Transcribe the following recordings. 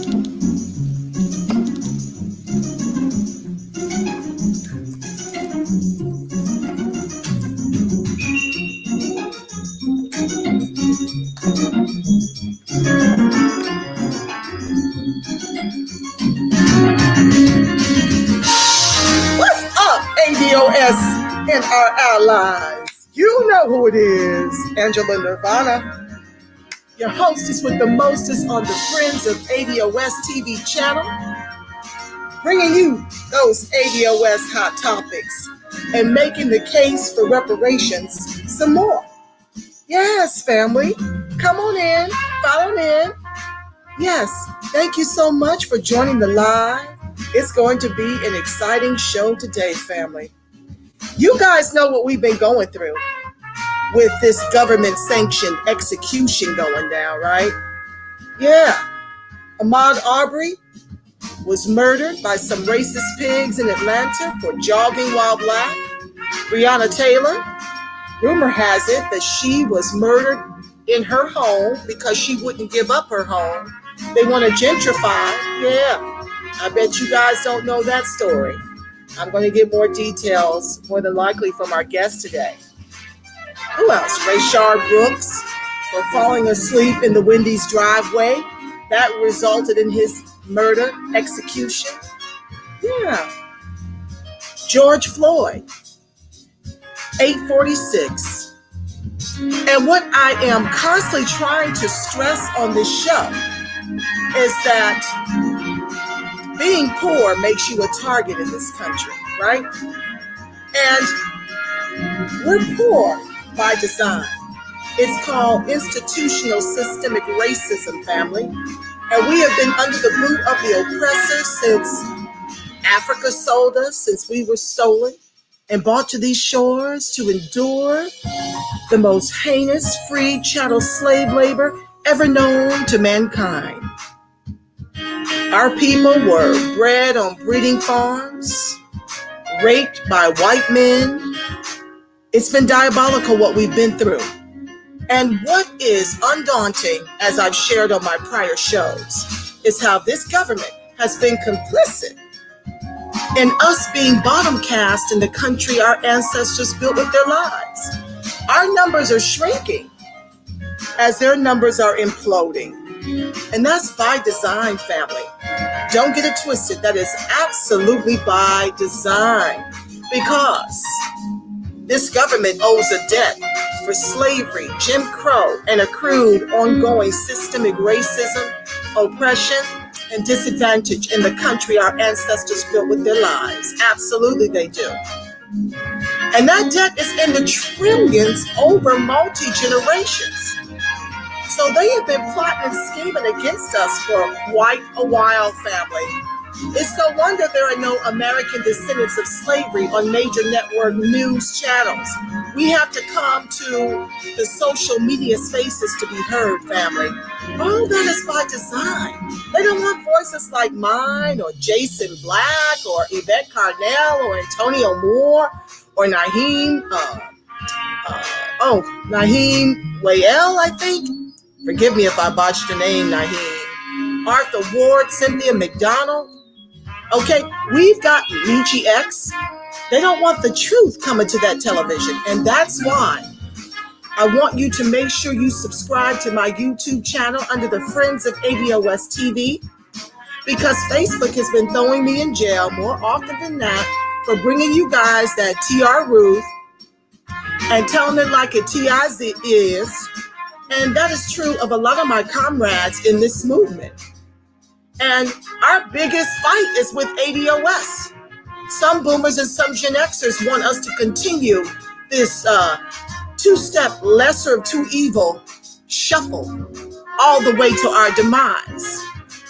What's up, ADOS and our allies? You know who it is, Angela Nirvana, your hostess with the mostest on the Friends of ADOS TV channel, bringing you those ADOS hot topics and making the case for reparations some more. Yes, family, come on in, follow in. Yes, thank you so much for joining the live. It's going to be an exciting show today, family. You guys know what we've been going through with this government-sanctioned execution going down, right? Yeah. Ahmaud Arbery was murdered by some racist pigs in Atlanta for jogging while black. Breonna Taylor, rumor has it that she was murdered in her home because she wouldn't give up her home. They want to gentrify. Yeah. I bet you guys don't know that story. I'm going to get more details, more than likely, from our guest today. Who else? Rayshard Brooks for falling asleep in the Wendy's driveway. That resulted in his murder, execution. Yeah. George Floyd, 846. And what I am constantly trying to stress on this show is that being poor makes you a target in this country, right? And we're poor by design. It's called institutional systemic racism, family. And we have been under the boot of the oppressor since Africa sold us, since we were stolen and brought to these shores to endure the most heinous free chattel slave labor ever known to mankind. Our people were bred on breeding farms, raped by white men. It's been diabolical what we've been through. And what is undaunting, as I've shared on my prior shows, is how this government has been complicit in us being bottom cast in the country our ancestors built with their lives. Our numbers are shrinking as their numbers are imploding. And that's by design, family. Don't get it twisted. That is absolutely by design, because this government owes a debt for slavery, Jim Crow, and accrued ongoing systemic racism, oppression, and disadvantage in the country our ancestors built with their lives. Absolutely they do. And that debt is in the trillions over multi-generations. So they have been plotting and scheming against us for quite a while, family. It's no wonder there are no American descendants of slavery on major network news channels. We have to come to the social media spaces to be heard, family. All that is by design. They don't want voices like mine or Jason Black or Yvette Carnell or Antonio Moore or Naheem Wayel, I think. Forgive me if I botched the name, Naheem. Arthur Ward, Cynthia McDonald. Okay, we've got Michi X. They don't want the truth coming to that television. And that's why I want you to make sure you subscribe to my YouTube channel under the Friends of ADOS TV, because Facebook has been throwing me in jail more often than not for bringing you guys that TR Ruth and telling it like it TIZ is. And that is true of a lot of my comrades in this movement. And our biggest fight is with ADOS. Some boomers and some Gen Xers want us to continue this two-step lesser of two evil shuffle all the way to our demise.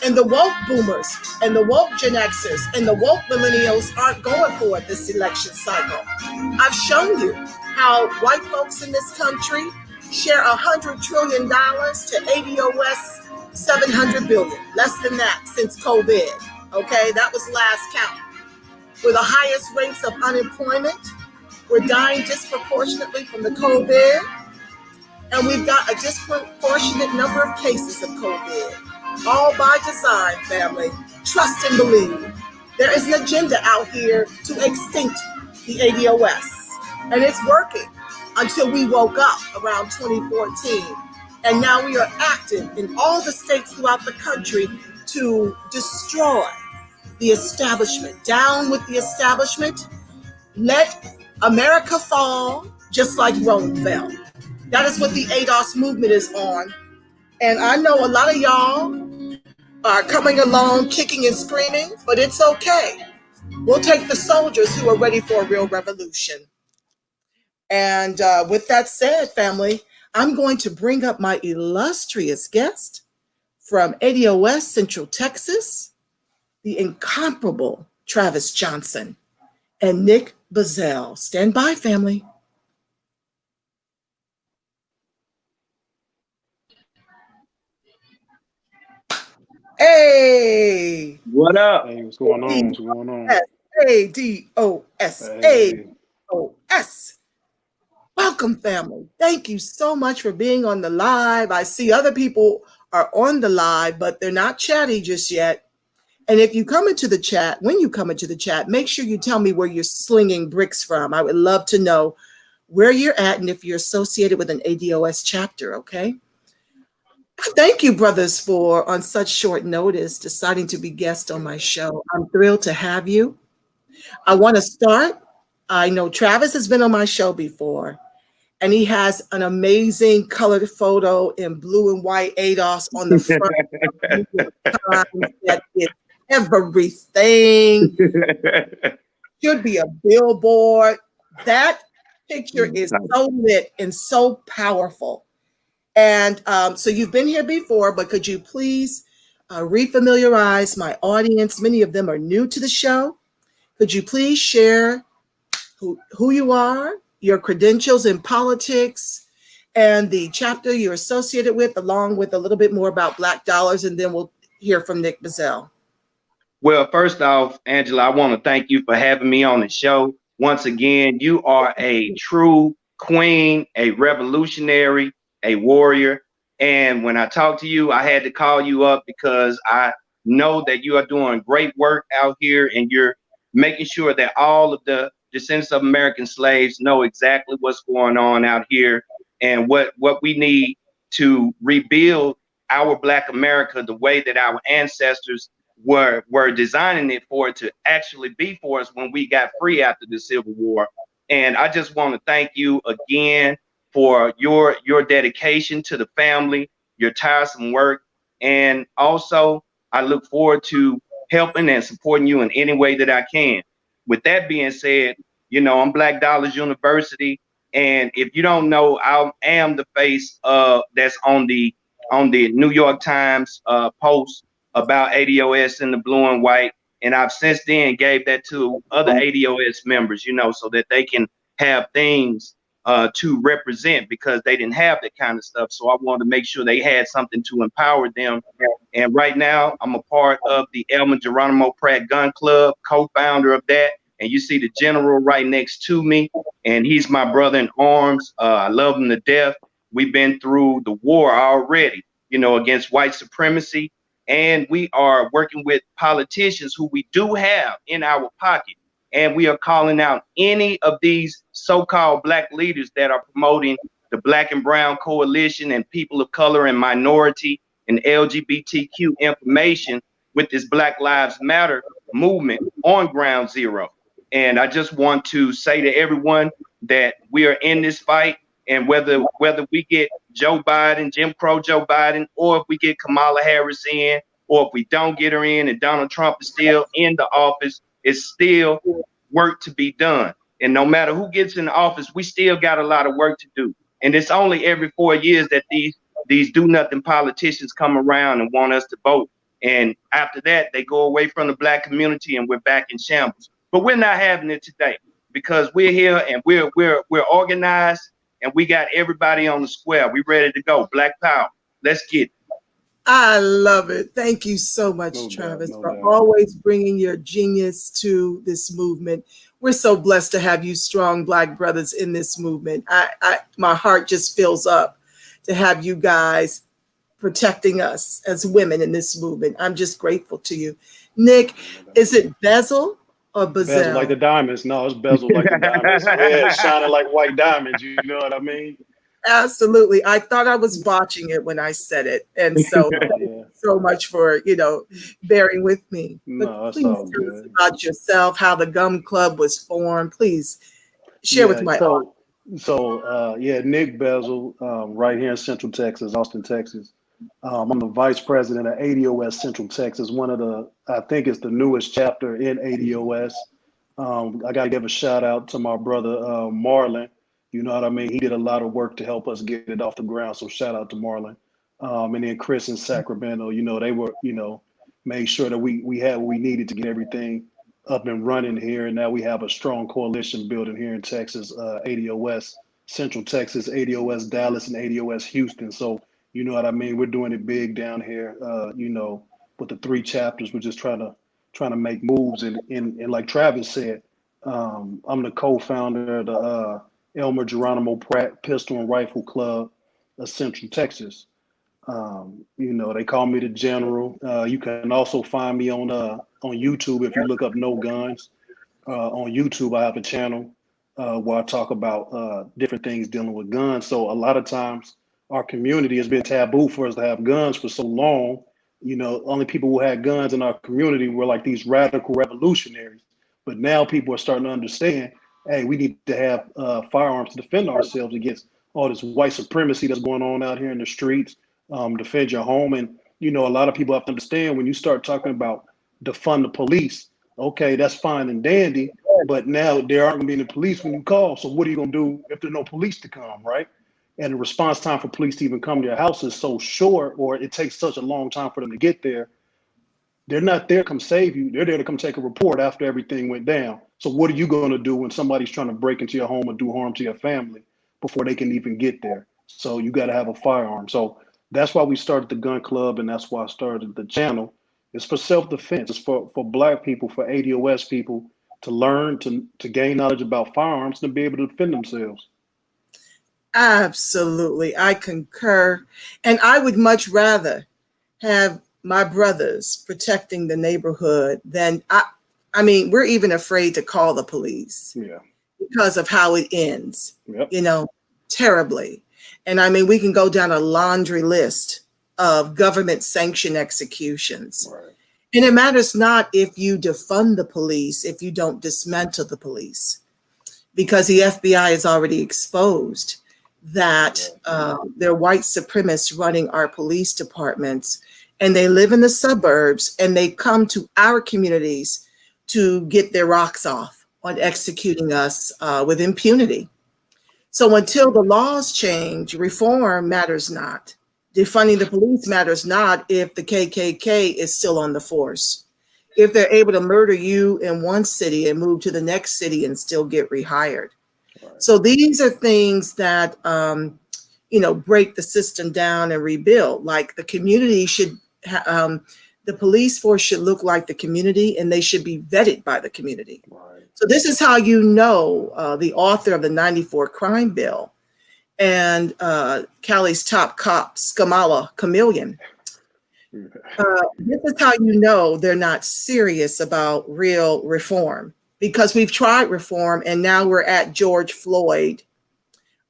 And the woke boomers and the woke Gen Xers and the woke millennials aren't going for it this election cycle. I've shown you how white folks in this country share $100 trillion to ADOS $700 billion, less than that since COVID. Okay, that was last count. With the highest rates of unemployment, we're dying disproportionately from the COVID, and we've got a disproportionate number of cases of COVID. All by design, family. Trust and believe. There is an agenda out here to extinct the ADOS, and it's working until we woke up around 2014. And now we are active in all the states throughout the country to destroy the establishment. Down with the establishment. Let America fall just like Rome fell. That is what the ADOS movement is on. And I know a lot of y'all are coming along, kicking and screaming, but it's okay. We'll take the soldiers who are ready for a real revolution. And with that said, family, I'm going to bring up my illustrious guest from ADOS Central Texas, the incomparable Travis Johnson and Nick Bazell. Stand by, family. Hey! What up? Hey, what's going on? What's going on? ADOS. ADOS. Welcome, family. Thank you so much for being on the live. I see other people are on the live, but they're not chatty just yet. And if you come into the chat, when you come into the chat, make sure you tell me where you're slinging bricks from. I would love to know where you're at and if you're associated with an ADOS chapter, okay? Thank you, brothers, for on such short notice deciding to be guests on my show. I'm thrilled to have you. I want to start. I know Travis has been on my show before, and he has an amazing colored photo in blue and white ADOS on the front. That is everything. Should be a billboard. That picture is so lit and so powerful. And so you've been here before, but could you please refamiliarize my audience? Many of them are new to the show. Could you please share who you are, your credentials in politics, and the chapter you're associated with, along with a little bit more about Black Dollars, and then we'll hear from Nick Bazell. Well, first off, Angela, I want to thank you for having me on the show. Once again, you are a true queen, a revolutionary, a warrior. And when I talked to you, I had to call you up because I know that you are doing great work out here, and you're making sure that all of the descendants of American slaves know exactly what's going on out here and what we need to rebuild our Black America the way that our ancestors were designing it for it to actually be for us when we got free after the Civil War. And I just want to thank you again for your dedication to the family, your tiresome work. And also, I look forward to helping and supporting you in any way that I can. With that being said, you know, I'm Black Dollars University. And if you don't know, I am the face that's on the New York Times post about ADOS in the blue and white. And I've since then gave that to other ADOS members, you know, so that they can have things to represent, because they didn't have that kind of stuff. So I wanted to make sure they had something to empower them. And right now I'm a part of the Elmer Geronimo Pratt Gun Club, co-founder of that. And you see the general right next to me, and he's my brother in arms. I love him to death. We've been through the war already, you know, against white supremacy. And we are working with politicians who we do have in our pocket. And we are calling out any of these so-called Black leaders that are promoting the Black and Brown Coalition and people of color and minority and LGBTQ information with this Black Lives Matter movement on Ground Zero. And I just want to say to everyone that we are in this fight, and whether we get Joe Biden, Jim Crow Joe Biden, or if we get Kamala Harris in, or if we don't get her in and Donald Trump is still in the office, it's still work to be done. And no matter who gets in the office, we still got a lot of work to do. And it's only every 4 years that these do-nothing politicians come around and want us to vote. And after that, they go away from the Black community and we're back in shambles. But we're not having it today, because we're here and we're organized, and we got everybody on the square. We ready to go. Black power. Let's get it. I love it. Thank you so much, Travis, for always bringing your genius to this movement. We're so blessed to have you strong Black brothers in this movement. My heart just fills up to have you guys protecting us as women in this movement. I'm just grateful to you. Nick, is it Bezel or Bezel like the Bezel? diamonds. No, it's bezel like the diamonds. Red, shining like white diamonds. You know what I mean? Absolutely. I thought I was botching it when I said it. And so Oh, thank yeah. you so much for, bearing with me. But No, it's please all tell us good. about yourself, how the Gum Club was formed. Please share with Yeah. my audience. So, Nick Bezel, right here in Central Texas, Austin, Texas. I'm the vice president of ADOS Central Texas, I think it's the newest chapter in ADOS. I got to give a shout out to my brother, Marlon. You know what I mean? He did a lot of work to help us get it off the ground. So shout out to Marlon. And then Chris in Sacramento, they were, made sure that we had what we needed to get everything up and running here. And now we have a strong coalition building here in Texas, ADOS Central Texas, ADOS Dallas, and ADOS Houston. So, you know what I mean? We're doing it big down here, with the three chapters. We're just trying to make moves. And like Travis said, I'm the co-founder of the Elmer Geronimo Pratt Pistol and Rifle Club of Central Texas. They call me the General. You can also find me on YouTube if you look up No Guns. On YouTube, I have a channel where I talk about different things dealing with guns. So a lot of times, our community has been taboo for us to have guns for so long. Only people who had guns in our community were like these radical revolutionaries. But now people are starting to understand, hey, we need to have firearms to defend ourselves against all this white supremacy that's going on out here in the streets. Defend your home. And, a lot of people have to understand when you start talking about defund the police, okay, that's fine and dandy. But now there aren't going to be any police when you call. So what are you going to do if there are no police to come, right? And the response time for police to even come to your house is so short, or it takes such a long time for them to get there. They're not there to come save you. They're there to come take a report after everything went down. So what are you going to do when somebody's trying to break into your home or do harm to your family before they can even get there? So you got to have a firearm. So that's why we started the gun club, and that's why I started the channel. It's for self-defense. It's for Black people, for ADOS people to learn, to gain knowledge about firearms, and to be able to defend themselves. Absolutely. I concur. And I would much rather have my brothers protecting the neighborhood than I mean, we're even afraid to call the police because of how it ends, terribly. And I mean, we can go down a laundry list of government sanctioned executions. Right. And it matters not if you defund the police, if you don't dismantle the police, because the FBI is already exposed that they're white supremacists running our police departments, and they live in the suburbs, and they come to our communities to get their rocks off on executing us with impunity. So until the laws change, reform matters not. Defunding the police matters not if the KKK is still on the force. If they're able to murder you in one city and move to the next city and still get rehired. So these are things that, break the system down and rebuild. Like the community should, the police force should look like the community, and they should be vetted by the community. Right. So this is how the author of the 94 crime bill and Cali's top cop, Skamala Chameleon. This is how they're not serious about real reform. Because we've tried reform, and now we're at George Floyd,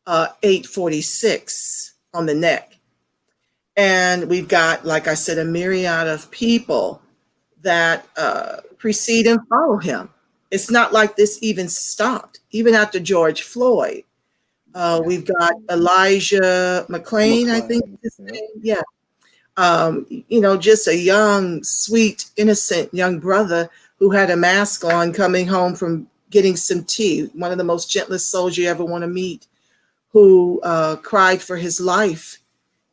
846 on the neck. And we've got, like I said, a myriad of people that precede and follow him. It's not like this even stopped. Even after George Floyd, we've got Elijah McClain, I think his name. Yeah. Just a young, sweet, innocent young brother who had a mask on coming home from getting some tea, one of the most gentlest souls you ever want to meet, who cried for his life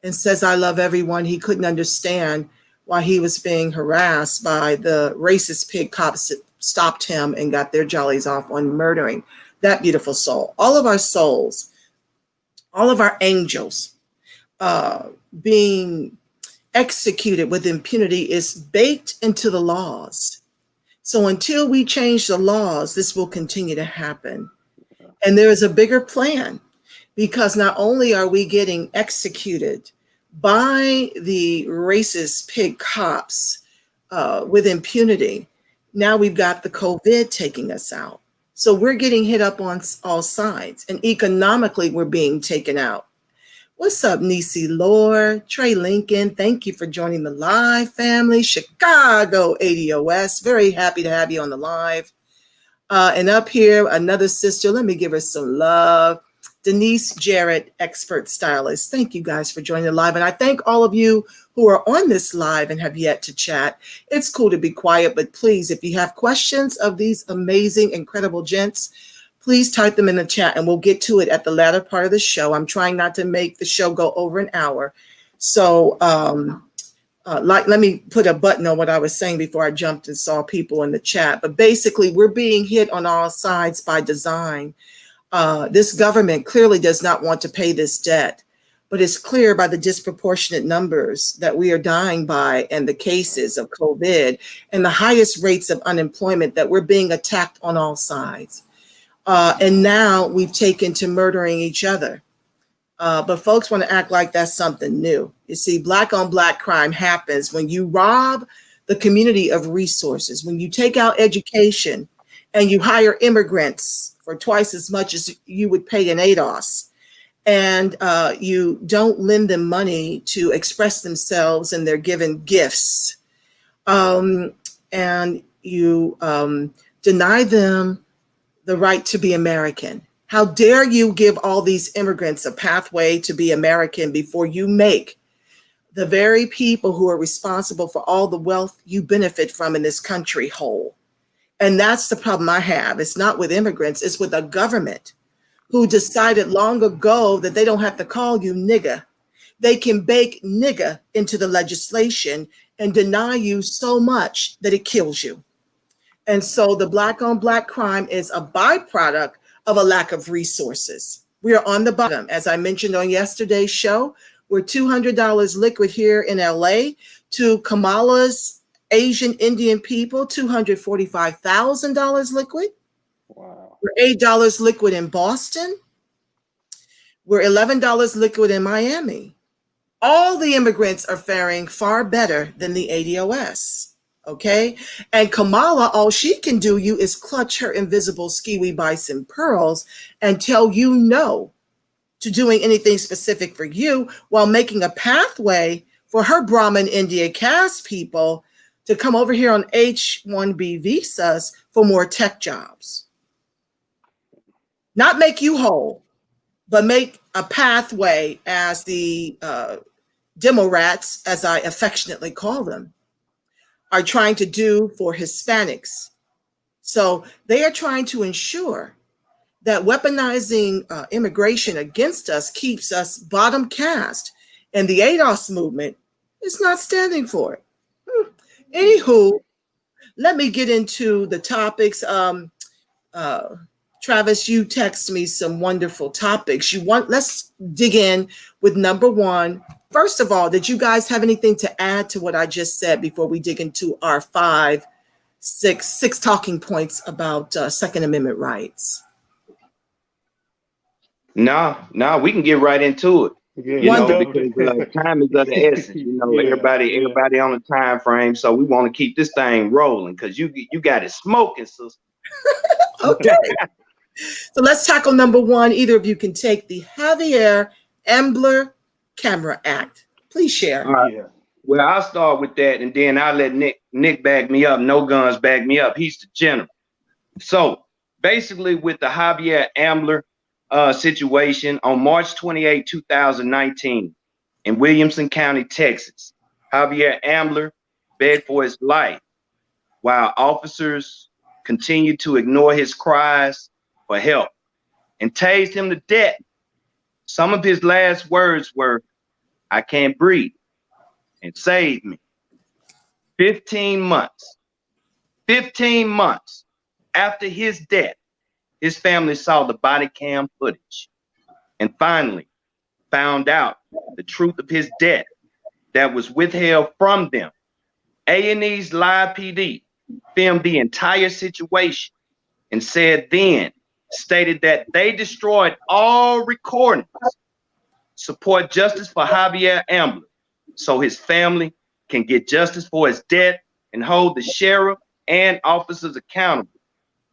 and says, I love everyone. He couldn't understand why he was being harassed by the racist pig cops that stopped him and got their jollies off on murdering that beautiful soul. All of our souls, all of our angels being executed with impunity is baked into the laws. So until we change the laws, this will continue to happen. And there is a bigger plan, because not only are we getting executed by the racist pig cops with impunity. Now we've got the COVID taking us out. So we're getting hit up on all sides, and economically we're being taken out. What's up, Nisi Lore, Trey Lincoln? Thank you for joining the live, family. Chicago ADOS, very happy to have you on the live. And up here, another sister. Let me give her some love. Denise Jarrett, expert stylist. Thank you guys for joining the live. And I thank all of you who are on this live and have yet to chat. It's cool to be quiet, but please, if you have questions of these amazing, incredible gents, please type them in the chat and we'll get to it at the latter part of the show. I'm trying not to make the show go over an hour. So let me put a button on what I was saying before I jumped and saw people in the chat. But basically, we're being hit on all sides by design. This government clearly does not want to pay this debt, but it's clear by the disproportionate numbers that we are dying by and the cases of COVID and the highest rates of unemployment that we're being attacked on all sides. And now we've taken to murdering each other. But folks want to act like that's something new. You see, black on black crime happens when you rob the community of resources, when you take out education and you hire immigrants for twice as much as you would pay in ADOS, and you don't lend them money to express themselves and they're given gifts, and you deny them the right to be American. How dare you give all these immigrants a pathway to be American before you make the very people who are responsible for all the wealth you benefit from in this country whole? And that's the problem I have. It's not with immigrants, it's with a government who decided long ago that they don't have to call you nigga. They can bake nigga into the legislation and deny you so much that it kills you. And so the black on black crime is a byproduct of a lack of resources. We are on the bottom. As I mentioned on yesterday's show, we're $200 liquid here in LA to Kamala's Asian Indian people, $245,000 liquid. Wow. We're $8 liquid in Boston. We're $11 liquid in Miami. All the immigrants are faring far better than the ADOS. Okay. And Kamala, all she can do you is clutch her invisible Skiwi Bison pearls and tell you no to doing anything specific for you while making a pathway for her Brahmin India caste people to come over here on H-1B visas for more tech jobs. Not make you whole, but make a pathway as the demo rats, as I affectionately call them, are trying to do for Hispanics. So they are trying to ensure that weaponizing immigration against us keeps us bottom caste, and the ADOS movement is not standing for it. Anywho, let me get into the topics. Travis, you text me some wonderful topics. Let's dig in with number one. First of all, did you guys have anything to add to what I just said before we dig into our six talking points about Second Amendment rights? No, we can get right into it. Yeah, Because time is of the essence. Everybody on the time frame. So we want to keep this thing rolling because you got it smoking, sister. Okay. So let's tackle number one. Either of you can take the Javier Ambler Camera Act. Please share. All right. Yeah. Well, I'll start with that, and then I'll let Nick back me up. No Guns back me up. He's the general. So basically, with the Javier Ambler situation on March 28, 2019, in Williamson County, Texas, Javier Ambler begged for his life while officers continued to ignore his cries for help and tased him to death. Some of his last words were, "I can't breathe," and "save me." 15 months after his death, his family saw the body cam footage and finally found out the truth of his death that was withheld from them. A&E's Live PD filmed the entire situation and stated that they destroyed all recordings support justice for Javier Ambler so his family can get justice for his death and hold the sheriff and officers accountable.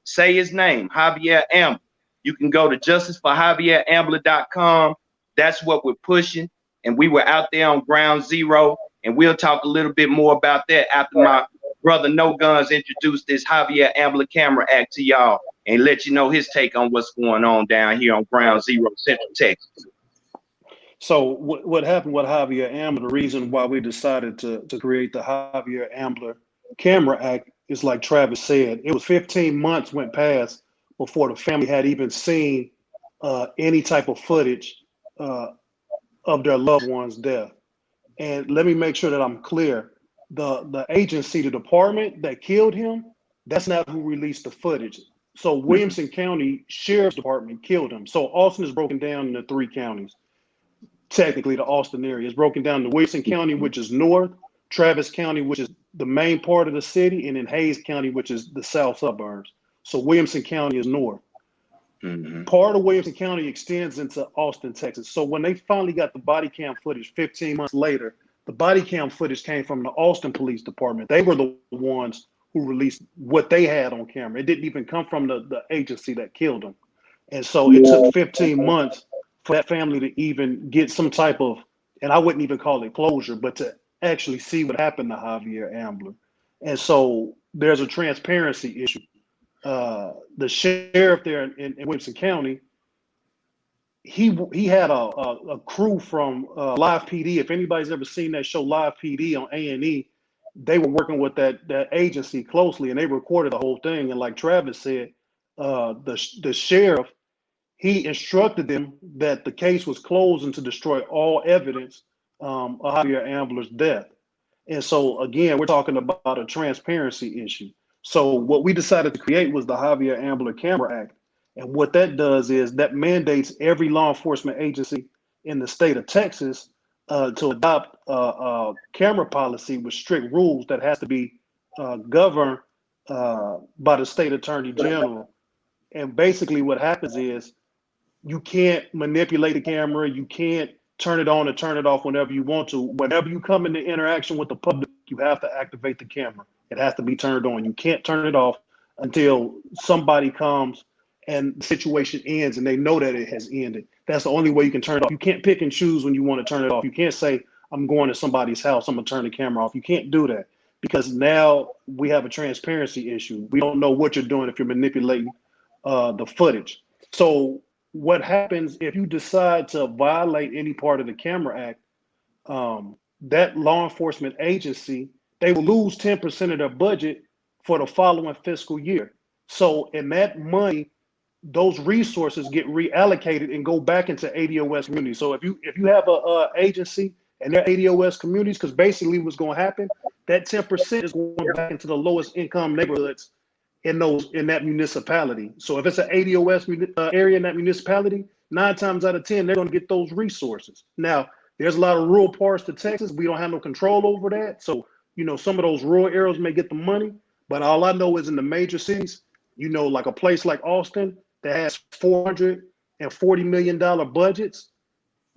Say his name, Javier Ambler. You can go to justiceforjavierambler.com. That's what we're pushing. And we were out there on ground zero. And we'll talk a little bit more about that after my brother No Guns introduced this Javier Ambler Camera Act to y'all and let you know his take on what's going on down here on ground zero, Central Texas. So what happened with Javier Ambler, the reason why we decided to create the Javier Ambler Camera Act is like Travis said, it was 15 months went past before the family had even seen any type of footage of their loved one's death. And let me make sure that I'm clear. The agency, the department that killed him, that's not who released the footage. So Williamson County Sheriff's Department killed him. So Austin is broken down into 3 counties. Technically, the Austin area is broken down to Williamson County, which is north, Travis County, which is the main part of the city, and then Hayes County, which is the south suburbs. So Williamson County is north. Mm-hmm. Part of Williamson County extends into Austin, Texas. So when they finally got the body cam footage 15 months later, the body cam footage came from the Austin Police Department. They were the ones who released what they had on camera. It didn't even come from the agency that killed them. And so it took 15 months for that family to even get some type of, and I wouldn't even call it closure, but to actually see what happened to Javier Ambler. And so there's a transparency issue. The sheriff there in Williamson County, he had a crew from Live PD. If anybody's ever seen that show Live PD on A&E, they were working with that agency closely, and they recorded the whole thing. And like Travis said, the sheriff, he instructed them that the case was closed and to destroy all evidence of Javier Ambler's death. And so again, we're talking about a transparency issue. So what we decided to create was the Javier Ambler Camera Act. And what that does is that mandates every law enforcement agency in the state of Texas to adopt a camera policy with strict rules that has to be governed by the state attorney general. And basically what happens is you can't manipulate the camera. You can't turn it on and turn it off whenever you want to. Whenever you come into interaction with the public, you have to activate the camera. It has to be turned on. You can't turn it off until somebody comes and the situation ends and they know that it has ended. That's the only way you can turn it off. You can't pick and choose when you want to turn it off. You can't say, I'm going to somebody's house, I'm going to turn the camera off. You can't do that because now we have a transparency issue. We don't know what you're doing if you're manipulating the footage. So what happens if you decide to violate any part of the Camera Act, that law enforcement agency, they will lose 10% of their budget for the following fiscal year. So in that money, those resources get reallocated and go back into ADOS communities. So if you have a agency and they're ADOS communities, because basically what's going to happen, that 10% is going back into the lowest income neighborhoods in that municipality. So if it's an ADOS area in that municipality, 9 times out of 10, they're going to get those resources. Now, there's a lot of rural parts to Texas. We don't have no control over that. So, some of those rural areas may get the money, but all I know is in the major cities, like a place like Austin that has $440 million budgets,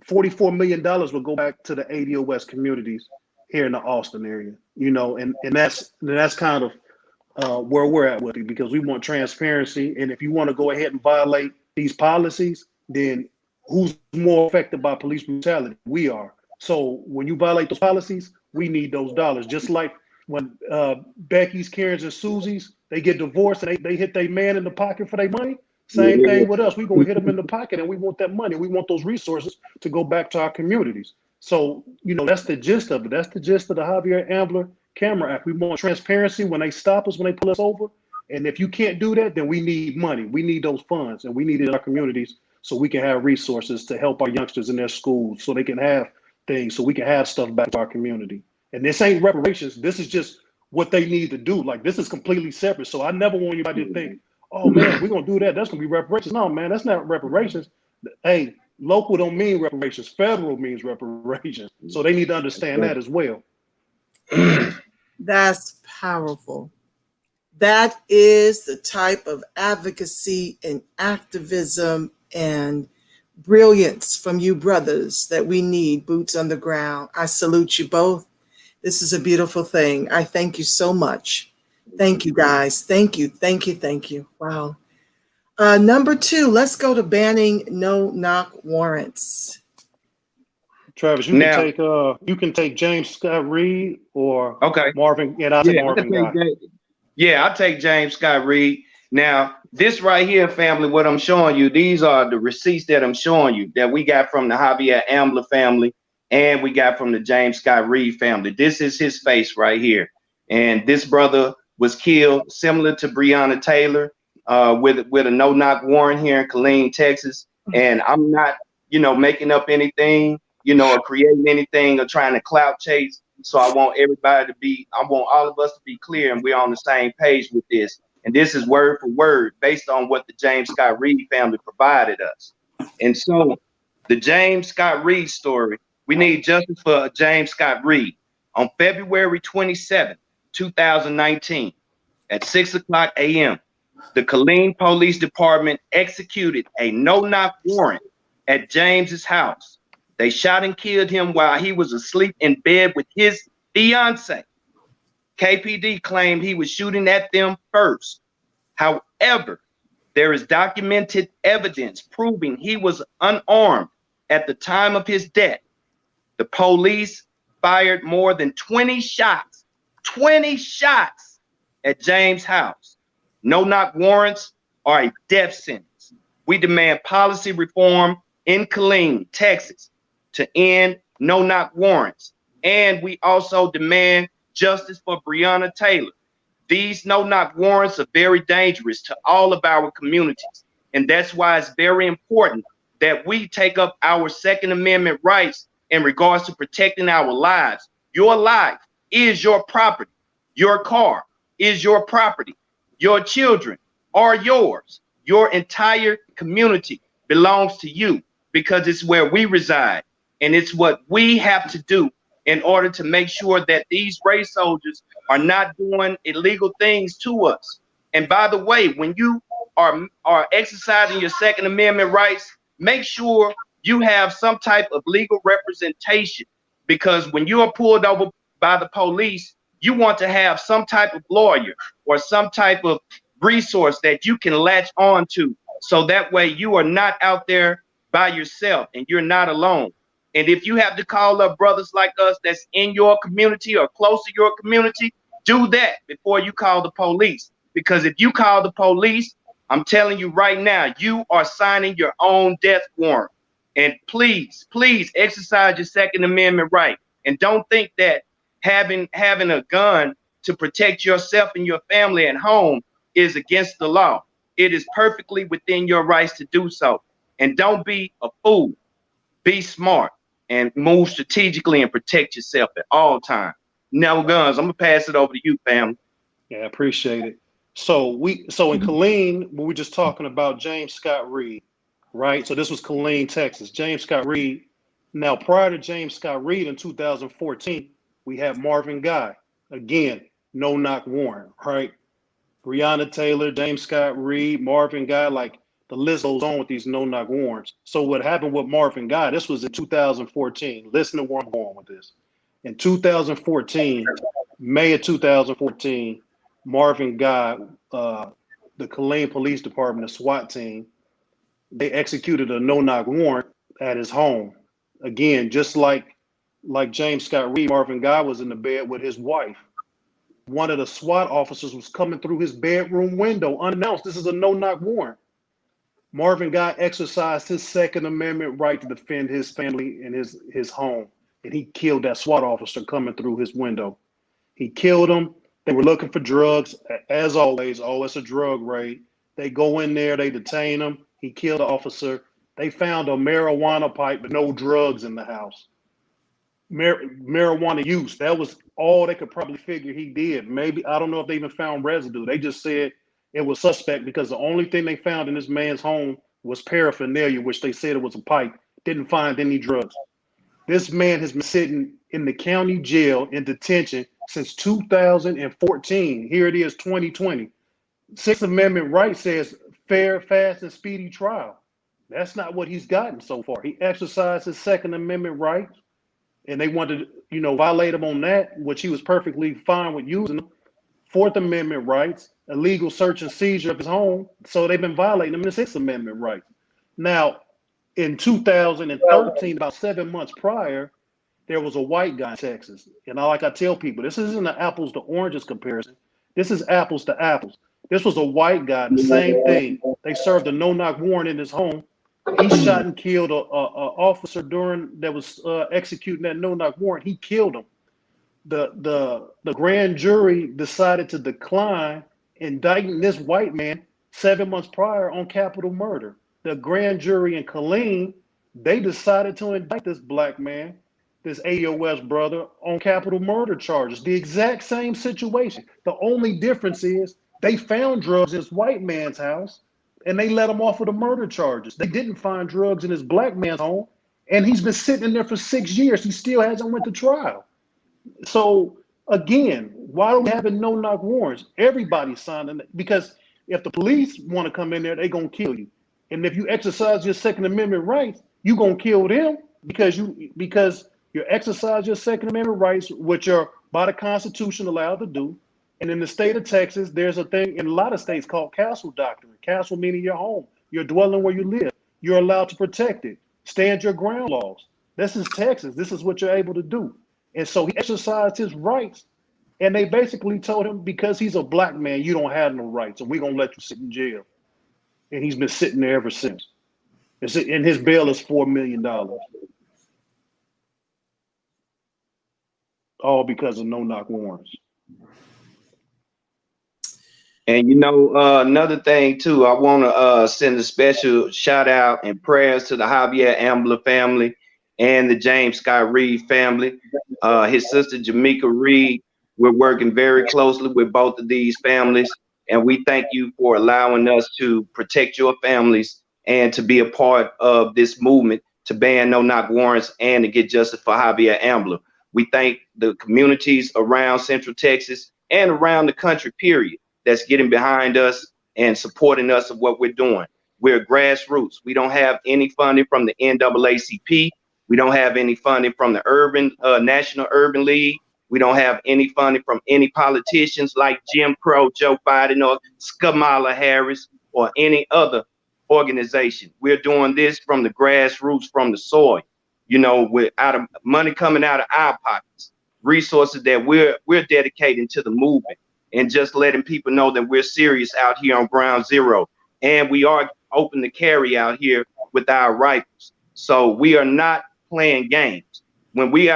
$44 million will go back to the ADOS communities here in the Austin area, and that's kind of where we're at with it, because we want transparency. And if you want to go ahead and violate these policies, then who's more affected by police brutality? We are. So when you violate those policies, we need those dollars. Just like when Becky's, Karen's, and Susie's, they get divorced and they hit their man in the pocket for their money. Same thing with us. We're going to hit them in the pocket and we want that money. We want those resources to go back to our communities. So, that's the gist of it. That's the gist of the Javier Ambler Camera Act. We want transparency when they stop us, when they pull us over. And if you can't do that, then we need money. We need those funds, and we need it in our communities so we can have resources to help our youngsters in their schools, so they can have things, so we can have stuff back to our community. And this ain't reparations. This is just what they need to do. Like, this is completely separate. So I never want anybody to think, oh man, we're going to do that. That's going to be reparations. No, man, that's not reparations. Hey, local don't mean reparations. Federal means reparations. So they need to understand that as well. That's powerful. That is the type of advocacy and activism and brilliance from you brothers that we need, boots on the ground. I salute you both. This is a beautiful thing. I thank you so much. Thank you, guys. Thank you. Thank you. Thank you. Wow. Number two, let's go to banning no-knock warrants. Travis, Now, you can take James Scott Reed or okay. Marvin, and I'll take Yeah, Marvin Guy. Yeah, I'll take James Scott Reed. Now, this right here, family, what I'm showing you, these are the receipts that I'm showing you that we got from the Javier Ambler family and we got from the James Scott Reed family. This is his face right here. And this brother was killed similar to Breonna Taylor with a no-knock warrant here in Killeen, Texas. And I'm not, making up anything, or creating anything or trying to clout chase. So I want all of us to be clear and we're on the same page with this. And this is word for word based on what the James Scott Reed family provided us. And so the James Scott Reed story, we need justice for James Scott Reed. On February 27, 2019, at 6:00 a.m., the Killeen Police Department executed a no-knock warrant at James's house. They shot and killed him while he was asleep in bed with his fiance. KPD claimed he was shooting at them first. However, there is documented evidence proving he was unarmed at the time of his death. The police fired more than 20 shots at James' house. No-knock warrants are a death sentence. We demand policy reform in Killeen, Texas, to end no-knock warrants. And we also demand justice for Breonna Taylor. These no-knock warrants are very dangerous to all of our communities. And that's why it's very important that we take up our Second Amendment rights in regards to protecting our lives. Your life is your property. Your car is your property. Your children are yours. Your entire community belongs to you because it's where we reside. And it's what we have to do in order to make sure that these race soldiers are not doing illegal things to us. And by the way, when you are exercising your Second Amendment rights, make sure you have some type of legal representation, because when you are pulled over by the police, you want to have some type of lawyer or some type of resource that you can latch on to. So that way you are not out there by yourself and you're not alone. And if you have to call up brothers like us that's in your community or close to your community, do that before you call the police. Because if you call the police, I'm telling you right now, you are signing your own death warrant. And please, please exercise your Second Amendment right. And don't think that having a gun to protect yourself and your family at home is against the law. It is perfectly within your rights to do so. And don't be a fool. Be smart and move strategically and protect yourself at all times. No guns. I'm gonna pass it over to you, family. Yeah, I appreciate it. So in Killeen, we were just talking about James Scott Reed, right? So this was Killeen, Texas. James Scott Reed. Now, prior to James Scott Reed in 2014, we had Marvin Guy. Again, no-knock warrant, right? Breonna Taylor, James Scott Reed, Marvin Guy, like the list goes on with these no-knock warrants. So what happened with Marvin Guy, this was in 2014. Listen to where I'm going with this. In 2014, May of 2014, Marvin Guy, the Killeen Police Department, the SWAT team, they executed a no-knock warrant at his home. Again, just like James Scott Reed, Marvin Guy was in the bed with his wife. One of the SWAT officers was coming through his bedroom window unannounced. This is a no-knock warrant. Marvin Guy exercised his Second Amendment right to defend his family and his home. And he killed that SWAT officer coming through his window. He killed him. They were looking for drugs. As always, it's a drug raid. They go in there, they detain him. He killed the officer. They found a marijuana pipe, but no drugs in the house. Marijuana use, that was all they could probably figure he did. Maybe, I don't know if they even found residue. They just said it was suspect because the only thing they found in this man's home was paraphernalia, which they said it was a pipe. Didn't find any drugs. This man has been sitting in the county jail in detention since 2014. Here it is, 2020. Sixth Amendment right says fair, fast, and speedy trial. That's not what he's gotten so far. He exercised his Second Amendment rights, and they wanted to, violate him on that, which he was perfectly fine with using them. Fourth Amendment rights, illegal search and seizure of his home. So they've been violating him in Sixth Amendment rights. Now, in 2013, about 7 months prior, there was a white guy in Texas. And like I tell people, this isn't an apples to oranges comparison. This is apples to apples. This was a white guy, the same thing. They served a no-knock warrant in his home. He shot and killed a officer that was executing that no-knock warrant. He killed him. The grand jury decided to decline indicting this white man 7 months prior on capital murder. The grand jury in Killeen, they decided to indict this black man, this ADOS brother, on capital murder charges. The exact same situation. The only difference is they found drugs in this white man's house and they let him off of the murder charges. They didn't find drugs in his black man's home, and he's been sitting in there for 6 years. He still hasn't went to trial. So again, why are we having no-knock warrants? Everybody's signing it, because if the police want to come in there, they're going to kill you. And if you exercise your Second Amendment rights, you're going to kill them because you exercise your Second Amendment rights, which are by the Constitution allowed to do. And in the state of Texas, there's a thing in a lot of states called castle doctrine. Castle meaning your home, your dwelling where you live. You're allowed to protect it. Stand your ground laws. This is Texas. This is what you're able to do. And so he exercised his rights, and they basically told him, because he's a black man, you don't have no rights, and we're going to let you sit in jail. And he's been sitting there ever since. And his bail is $4 million. All because of no-knock warrants. And another thing too, I want to send a special shout out and prayers to the Javier Ambler family and the James Scott Reed family. His sister Jamaica Reed, we're working very closely with both of these families, and we thank you for allowing us to protect your families and to be a part of this movement to ban no-knock warrants and to get justice for Javier Ambler. We thank the communities around Central Texas and around the country, period, that's getting behind us and supporting us of what we're doing. We're grassroots. We don't have any funding from the NAACP. We don't have any funding from the National Urban League. We don't have any funding from any politicians like Jim Crow, Joe Biden, or Kamala Harris, or any other organization. We're doing this from the grassroots, from the soil, with money coming out of our pockets, resources that we're dedicating to the movement, and just letting people know that we're serious out here on Ground Zero. And we are open to carry out here with our rifles. So we are not playing games. When we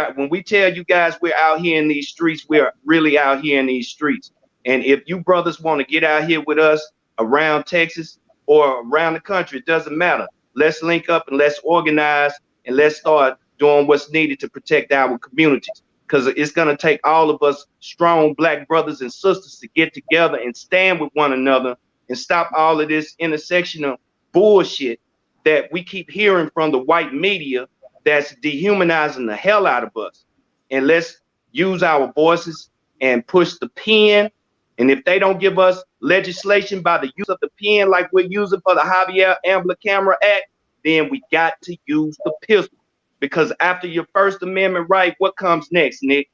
tell you guys we're out here in these streets, we're really out here in these streets. And if you brothers want to get out here with us around Texas or around the country, it doesn't matter. Let's link up and let's organize and let's start doing what's needed to protect our communities. Because it's going to take all of us strong black brothers and sisters to get together and stand with one another and stop all of this intersectional bullshit that we keep hearing from the white media that's dehumanizing the hell out of us. And let's use our voices and push the pen. And if they don't give us legislation by the use of the pen like we're using for the Javier Ambler Camera Act, then we got to use the pistol. Because after your First Amendment right, what comes next, Nick?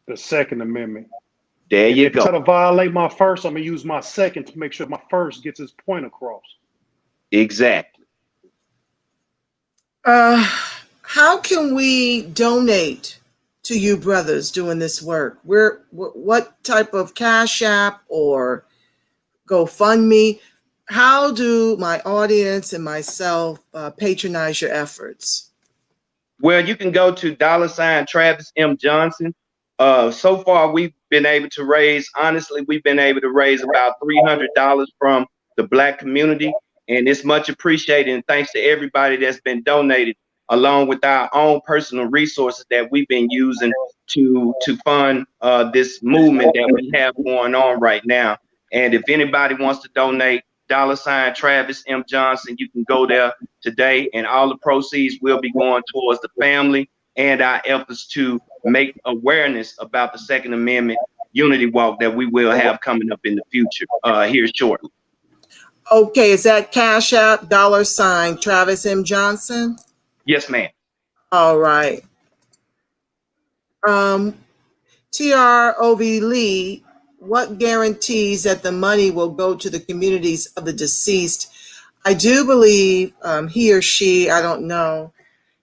The Second Amendment. There you go. If you try to violate my first, I'm going to use my second to make sure my first gets its point across. Exactly. How can we donate to you brothers doing this work? What type of Cash App or GoFundMe? How do my audience and myself patronize your efforts? Well, you can go to $ Travis M. Johnson. So far, we've been able to raise about $300 from the Black community, and it's much appreciated. And thanks to everybody that's been donated, along with our own personal resources that we've been using to fund this movement that we have going on right now. And if anybody wants to donate, $ Travis M. Johnson, you can go there today, and all the proceeds will be going towards the family and our efforts to make awareness about the Second Amendment Unity Walk that we will have coming up in the future here shortly. Okay, is that Cash App $ Travis M. Johnson? Yes, ma'am. All right. TROV Lee, what guarantees that the money will go to the communities of the deceased? I do believe he or she, I don't know,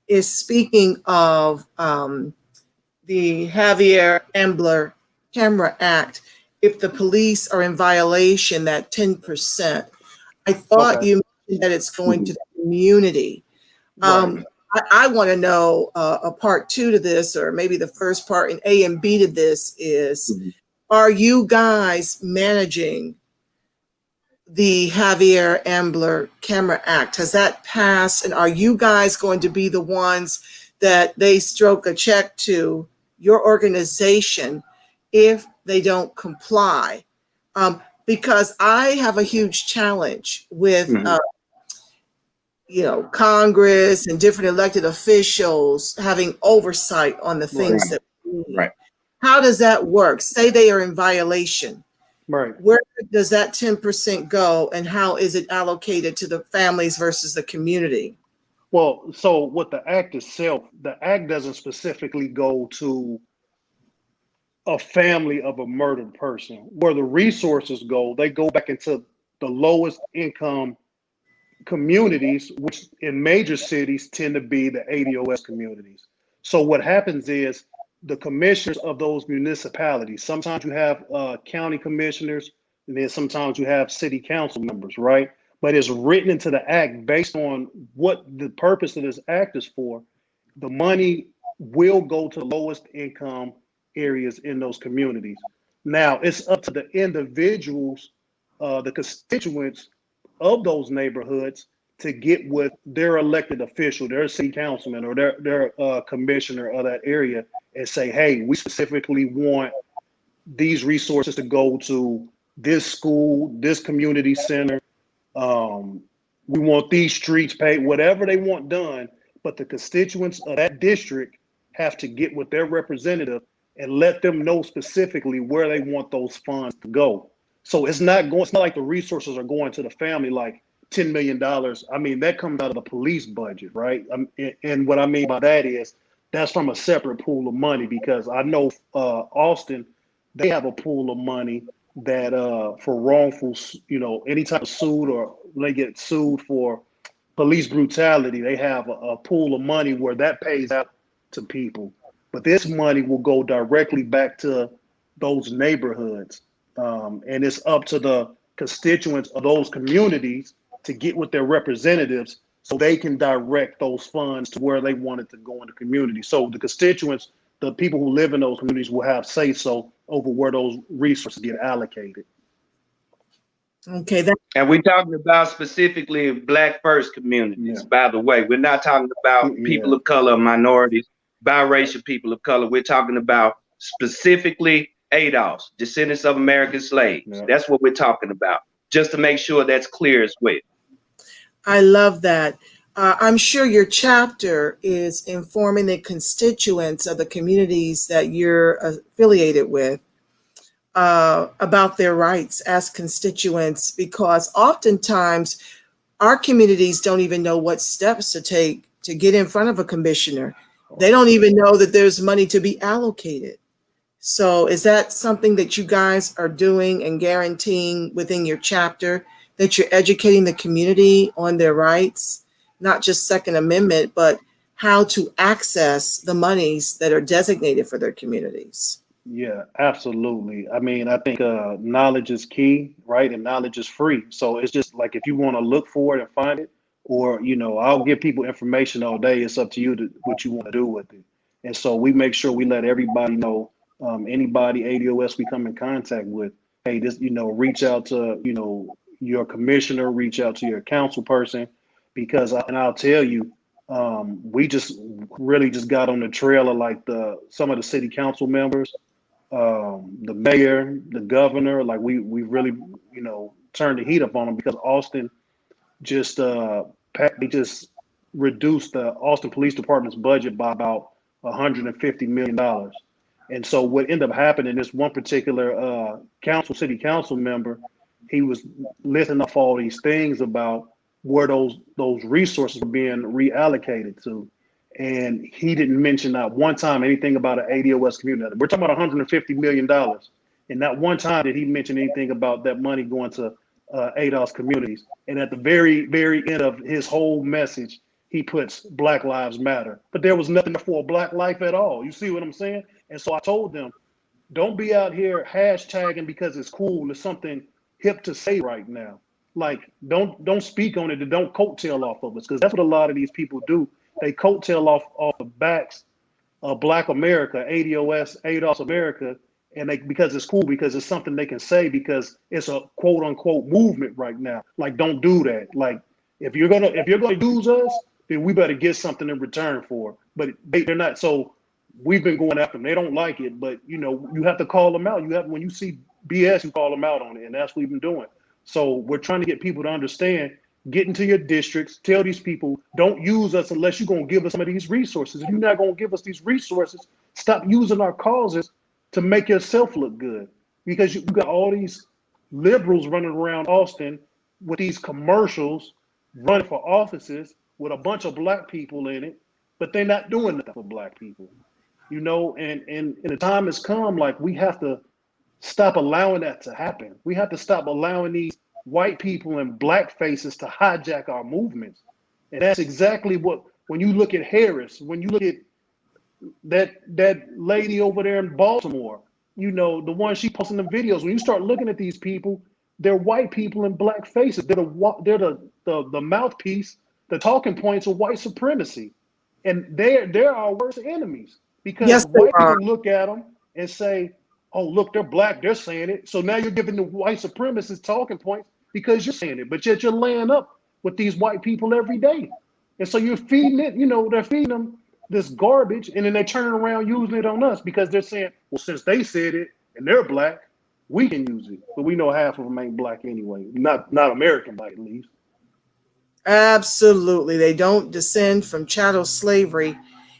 is speaking of the Javier Ambler Camera Act. If the police are in violation, that 10%. I thought Okay. you mentioned that it's going to the community. Right. I want to know a part two to this, or maybe the first part in A and B to this is, are you guys managing the Javier Ambler Camera Act? Has that passed? And are you guys going to be the ones that they stroke a check to your organization if they don't comply? Because I have a huge challenge with Congress and different elected officials having oversight on the things that we need. Right. How does that work? Say they are in violation. Right. Where does that 10% go, and how is it allocated to the families versus the community? Well, so with the act itself, the act doesn't specifically go to a family of a murdered person. Where the resources go, they go back into the lowest income communities, which in major cities tend to be the ADOS communities. So what happens is the commissioners of those municipalities, sometimes you have county commissioners, and then sometimes you have city council members, right? But it's written into the act based on what the purpose of this act is for. The money will go to the lowest income areas in those communities. Now it's up to the individuals, the constituents of those neighborhoods to get with their elected official, their city councilman, or their commissioner of that area, and say, hey, we specifically want these resources to go to this school, this community center. We want these streets paid, whatever they want done. But the constituents of that district have to get with their representative and let them know specifically where they want those funds to go. So it's not like the resources are going to the family like $10 million. I mean, that comes out of the police budget, right? And what I mean by that is that's from a separate pool of money, because I know Austin, they have a pool of money that for wrongful, any type of suit, or they get sued for police brutality, they have a pool of money where that pays out to people. But this money will go directly back to those neighborhoods. And it's up to the constituents of those communities to get with their representatives so they can direct those funds to where they want it to go in the community. So the constituents, the people who live in those communities, will have say so over where those resources get allocated. Okay. And we're talking about specifically Black First communities, by the way. We're not talking about people of color, minorities, biracial people of color. We're talking about specifically ADOS, descendants of American slaves. That's what we're talking about, just to make sure that's clear as well. I love that. I'm sure your chapter is informing the constituents of the communities that you're affiliated with about their rights as constituents, because oftentimes our communities don't even know what steps to take to get in front of a commissioner. They don't even know that there's money to be allocated. So is that something that you guys are doing and guaranteeing within your chapter, that you're educating the community on their rights, not just Second Amendment, but how to access the monies that are designated for their communities? Yeah, absolutely. I mean, I think knowledge is key, right? And knowledge is free. So it's just like, if you want to look for it and find it, or, I'll give people information all day. It's up to you what you want to do with it. And so we make sure we let everybody know, anybody ADOS we come in contact with, hey, this, reach out to, your commissioner, reach out to your council person, because, and I'll tell you, we just really just got on the trail of like some of the city council members, the mayor, the governor. Like we really, turned the heat up on them, because Austin just they just reduced the Austin Police Department's budget by about $150 million. And so what ended up happening is one particular city council member, he was listing off all these things about where those resources were being reallocated to. And he didn't mention not one time anything about an ADOS community. We're talking about $150 million. And not one time did he mention anything about that money going to ADOS communities. And at the very, very end of his whole message, he puts Black Lives Matter. But there was nothing for a Black life at all. You see what I'm saying? And so I told them, don't be out here hashtagging because it's cool. It's something hip to say right now. Like, don't speak on it and don't coattail off of us, because that's what a lot of these people do. They coattail off the backs of Black America, ADOS America, and because it's cool, because it's something they can say, because it's a quote unquote movement right now. Like, don't do that. Like, if you're gonna use us, then we better get something in return for it. But they're not. So we've been going after them. They don't like it, but you have to call them out. When you see BS, you call them out on it, and that's what we've been doing. So we're trying to get people to understand. Get into your districts. Tell these people, don't use us unless you're going to give us some of these resources. If you're not going to give us these resources, stop using our causes to make yourself look good. Because you got all these liberals running around Austin with these commercials, running for offices with a bunch of Black people in it, but they're not doing nothing for Black people. And the time has come, like, we have to stop allowing that to happen. We have to stop allowing these white people and Black faces to hijack our movements. And that's exactly what, when you look at Harris, when you look at that lady over there in Baltimore, the one she posting the videos, when you start looking at these people, they're white people in Black faces. They're the mouthpiece, the talking points of white supremacy. And they're our worst enemies, because white people look at them and say, oh, look, they're Black, they're saying it. So now you're giving the white supremacists talking points because you're saying it, but yet you're laying up with these white people every day. And so you're feeding it, they're feeding them this garbage, and then they're turning around using it on us because they're saying, well, since they said it and they're Black, we can use it. But we know half of them ain't Black anyway, not American Black, at least. Absolutely. They don't descend from chattel slavery.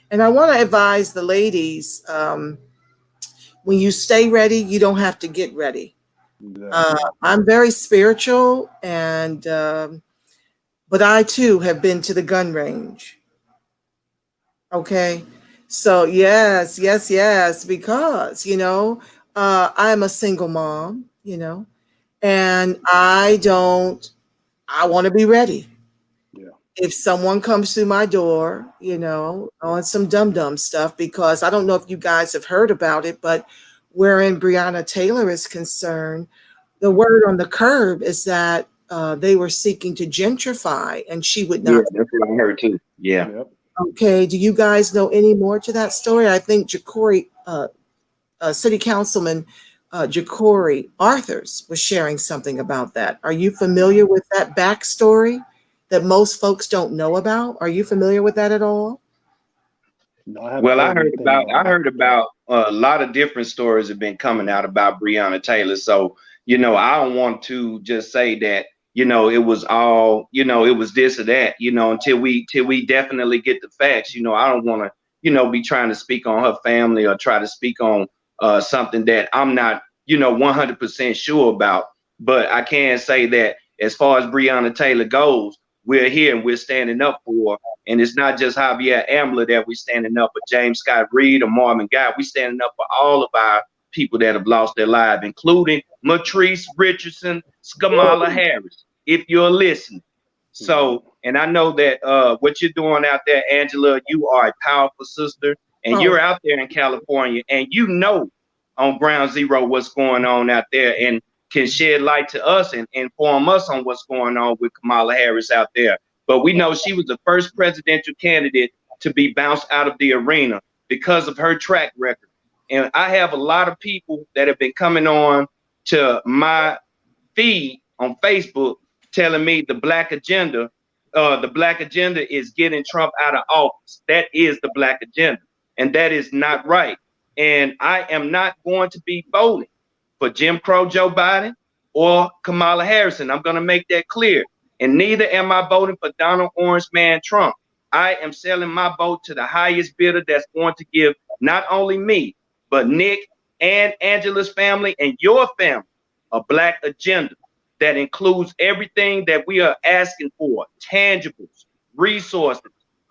And I want to advise the ladies, when you stay ready, you don't have to get ready. I'm very spiritual, but I too have been to the gun range. Okay. So yes, because, I'm a single mom, and I want to be ready. Yeah. If someone comes through my door, on some dumb stuff, because I don't know if you guys have heard about it, but wherein Breonna Taylor is concerned, the word on the curb is that they were seeking to gentrify, and she would not. Yeah, that's what I heard too. Yeah. Yep. Okay. Do you guys know any more to that story? I think Ja'Cory, City Councilman Ja'Cory Arthurs was sharing something about that. Are you familiar with that backstory that most folks don't know about? Are you familiar with that at all? No, I haven't. Well, I heard about a lot of different stories have been coming out about Breonna Taylor. So, I don't want to just say that, it was all, it was this or that, until we definitely get the facts. I don't want to, be trying to speak on her family or try to speak on something that I'm not, 100% sure about. But I can say that as far as Breonna Taylor goes, we're here and we're standing up for her. And it's not just Javier Ambler that we're standing up for, James Scott Reed or Marvin Guy. We're standing up for all of our people that have lost their lives, including Matrice Richardson, Kamala Harris, if you're listening. So, and I know that what you're doing out there, Angela, you are a powerful sister, and you're out there in California, and on Ground Zero what's going on out there, and can shed light to us and inform us on what's going on with Kamala Harris out there. But we know she was the first presidential candidate to be bounced out of the arena because of her track record. And I have a lot of people that have been coming on to my feed on Facebook telling me the Black agenda is getting Trump out of office. That is the Black agenda. And that is not right. And I am not going to be voting for Jim Crow Joe Biden or Kamala Harris. I'm going to make that clear. And neither am I voting for Donald Orange Man Trump. I am selling my vote to the highest bidder that's going to give not only me, but Nick and Angela's family and your family a Black agenda that includes everything that we are asking for: tangibles, resources,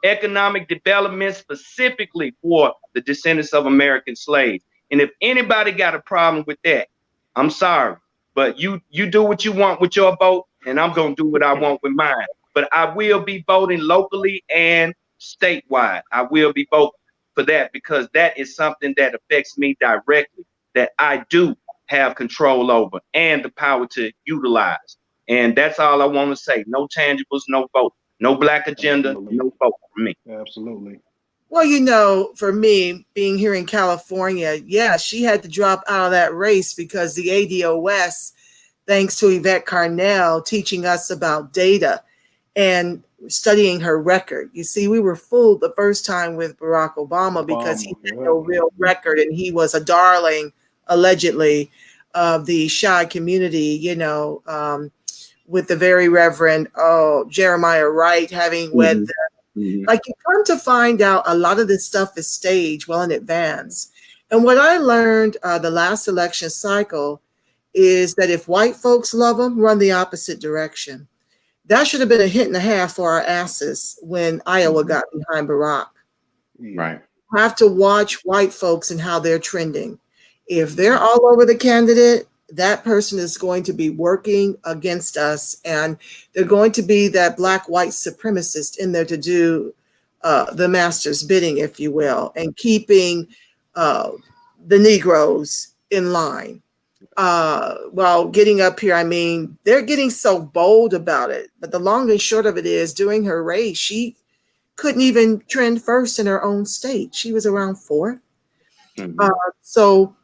economic development specifically for the descendants of American slaves. And if anybody got a problem with that, I'm sorry, but you do what you want with your vote, and I'm gonna do what I want with mine. But I will be voting locally and statewide. I will be voting for that because that is something that affects me directly, that I do have control over and the power to utilize. And that's all I want to say. No tangibles, no vote. No black agenda, Absolutely. no vote for me. Absolutely. Well, you know, for me, being here in California, yeah, she had to drop out of that race because the ADOS, thanks to Yvette Carnell teaching us about data and studying her record. You see, we were fooled the first time with Barack Obama because he had no real record, and he was a darling, allegedly, of the Shia community, you know, with the very Reverend Jeremiah Wright having wed them. Like, you come to find out a lot of this stuff is staged well in advance. And what I learned the last election cycle is that if white folks love them, run the opposite direction. That should have been a hit and a half for our asses when Iowa got behind Barack. Right. You have to watch white folks and how they're trending. If they're all over the candidate, that person is going to be working against us, and they're going to be that black white supremacist in there to do the master's bidding, if you will, and keeping the Negroes in line. While getting up here, I mean, they're getting so bold about it. But the long and short of it is, during her race, she couldn't even trend first in her own state. She was around fourth. So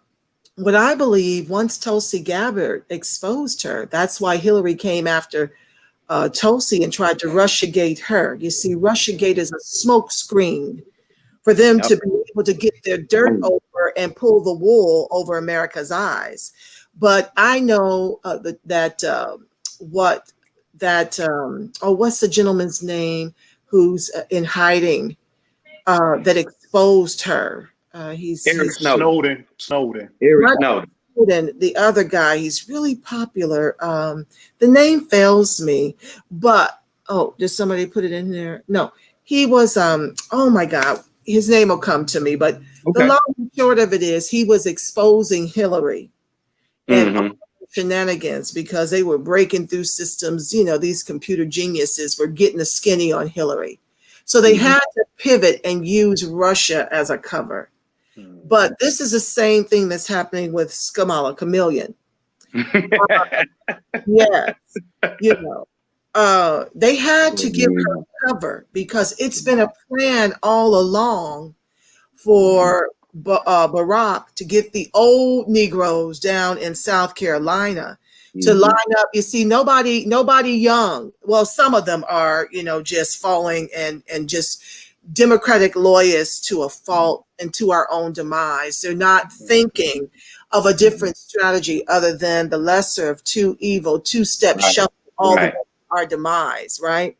what I believe, once Tulsi Gabbard exposed her, that's why Hillary came after Tulsi and tried to Russiagate her. You see, Russiagate is a smoke screen for them to be able to get their dirt over and pull the wool over America's eyes. But I know what's the gentleman's name who's in hiding that exposed her? He's Snowden. Eric Snowden. And the other guy, he's really popular. The name fails me, but did somebody put it in there? No, he was. Oh my God, his name will come to me. But the long and short of it is, he was exposing Hillary and shenanigans because they were breaking through systems. You know, these computer geniuses were getting the skinny on Hillary, so they had to pivot and use Russia as a cover. But this is the same thing that's happening with Kamala Chameleon. Yes, you know, they had to give her cover because it's been a plan all along for Barack to get the old Negroes down in South Carolina to line up. You see, nobody young. Well, some of them are, you know, just falling and just Democratic loyalists to a fault and to our own demise. They're not thinking of a different strategy other than the lesser of two evil, two-step shuffle all the way to our demise, right?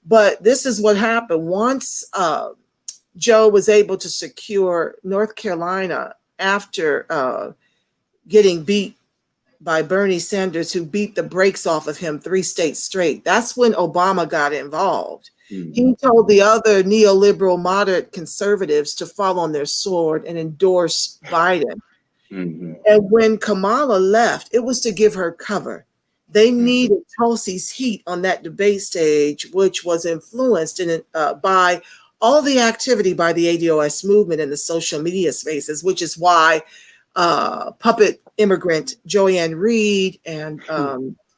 But this is what happened. Once Joe was able to secure North Carolina after getting beat by Bernie Sanders, who beat the brakes off of him 3 states straight, that's when Obama got involved. He told the other neoliberal moderate conservatives to fall on their sword and endorse Biden. And when Kamala left, it was to give her cover. They needed Tulsi's heat on that debate stage, which was influenced by all the activity by the ADOS movement in the social media spaces, which is why puppet immigrant Joanne Reed and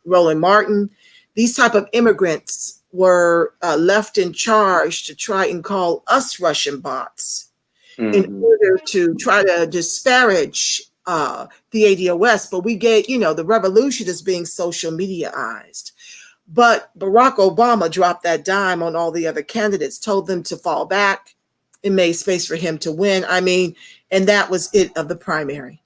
Roland Martin, these type of immigrants were left in charge to try and call us Russian bots in order to try to disparage the ADOS. But we get, you know, the revolution is being social mediaized. But Barack Obama dropped that dime on all the other candidates, told them to fall back and made space for him to win. I mean, and that was it of the primary.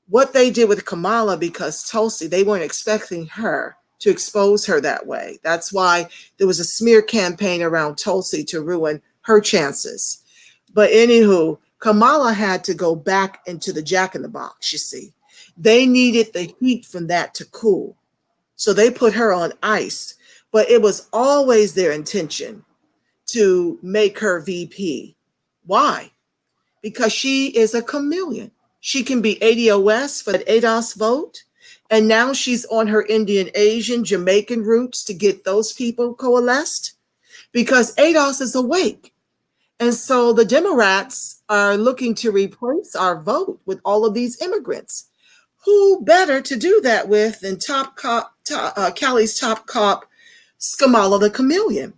What they did with Kamala, because Tulsi, they weren't expecting her to expose her that way. That's why there was a smear campaign around Tulsi to ruin her chances. But anywho, Kamala had to go back into the Jack in the Box, you see. They needed the heat from that to cool. So they put her on ice. But it was always their intention to make her VP. Why? Because she is a chameleon. She can be ADOS for the ADOS vote. And now she's on her Indian, Asian, Jamaican roots to get those people coalesced because ADOS is awake. And so the Democrats are looking to replace our vote with all of these immigrants. Who better to do that with than Cali's top cop, Skamala the chameleon?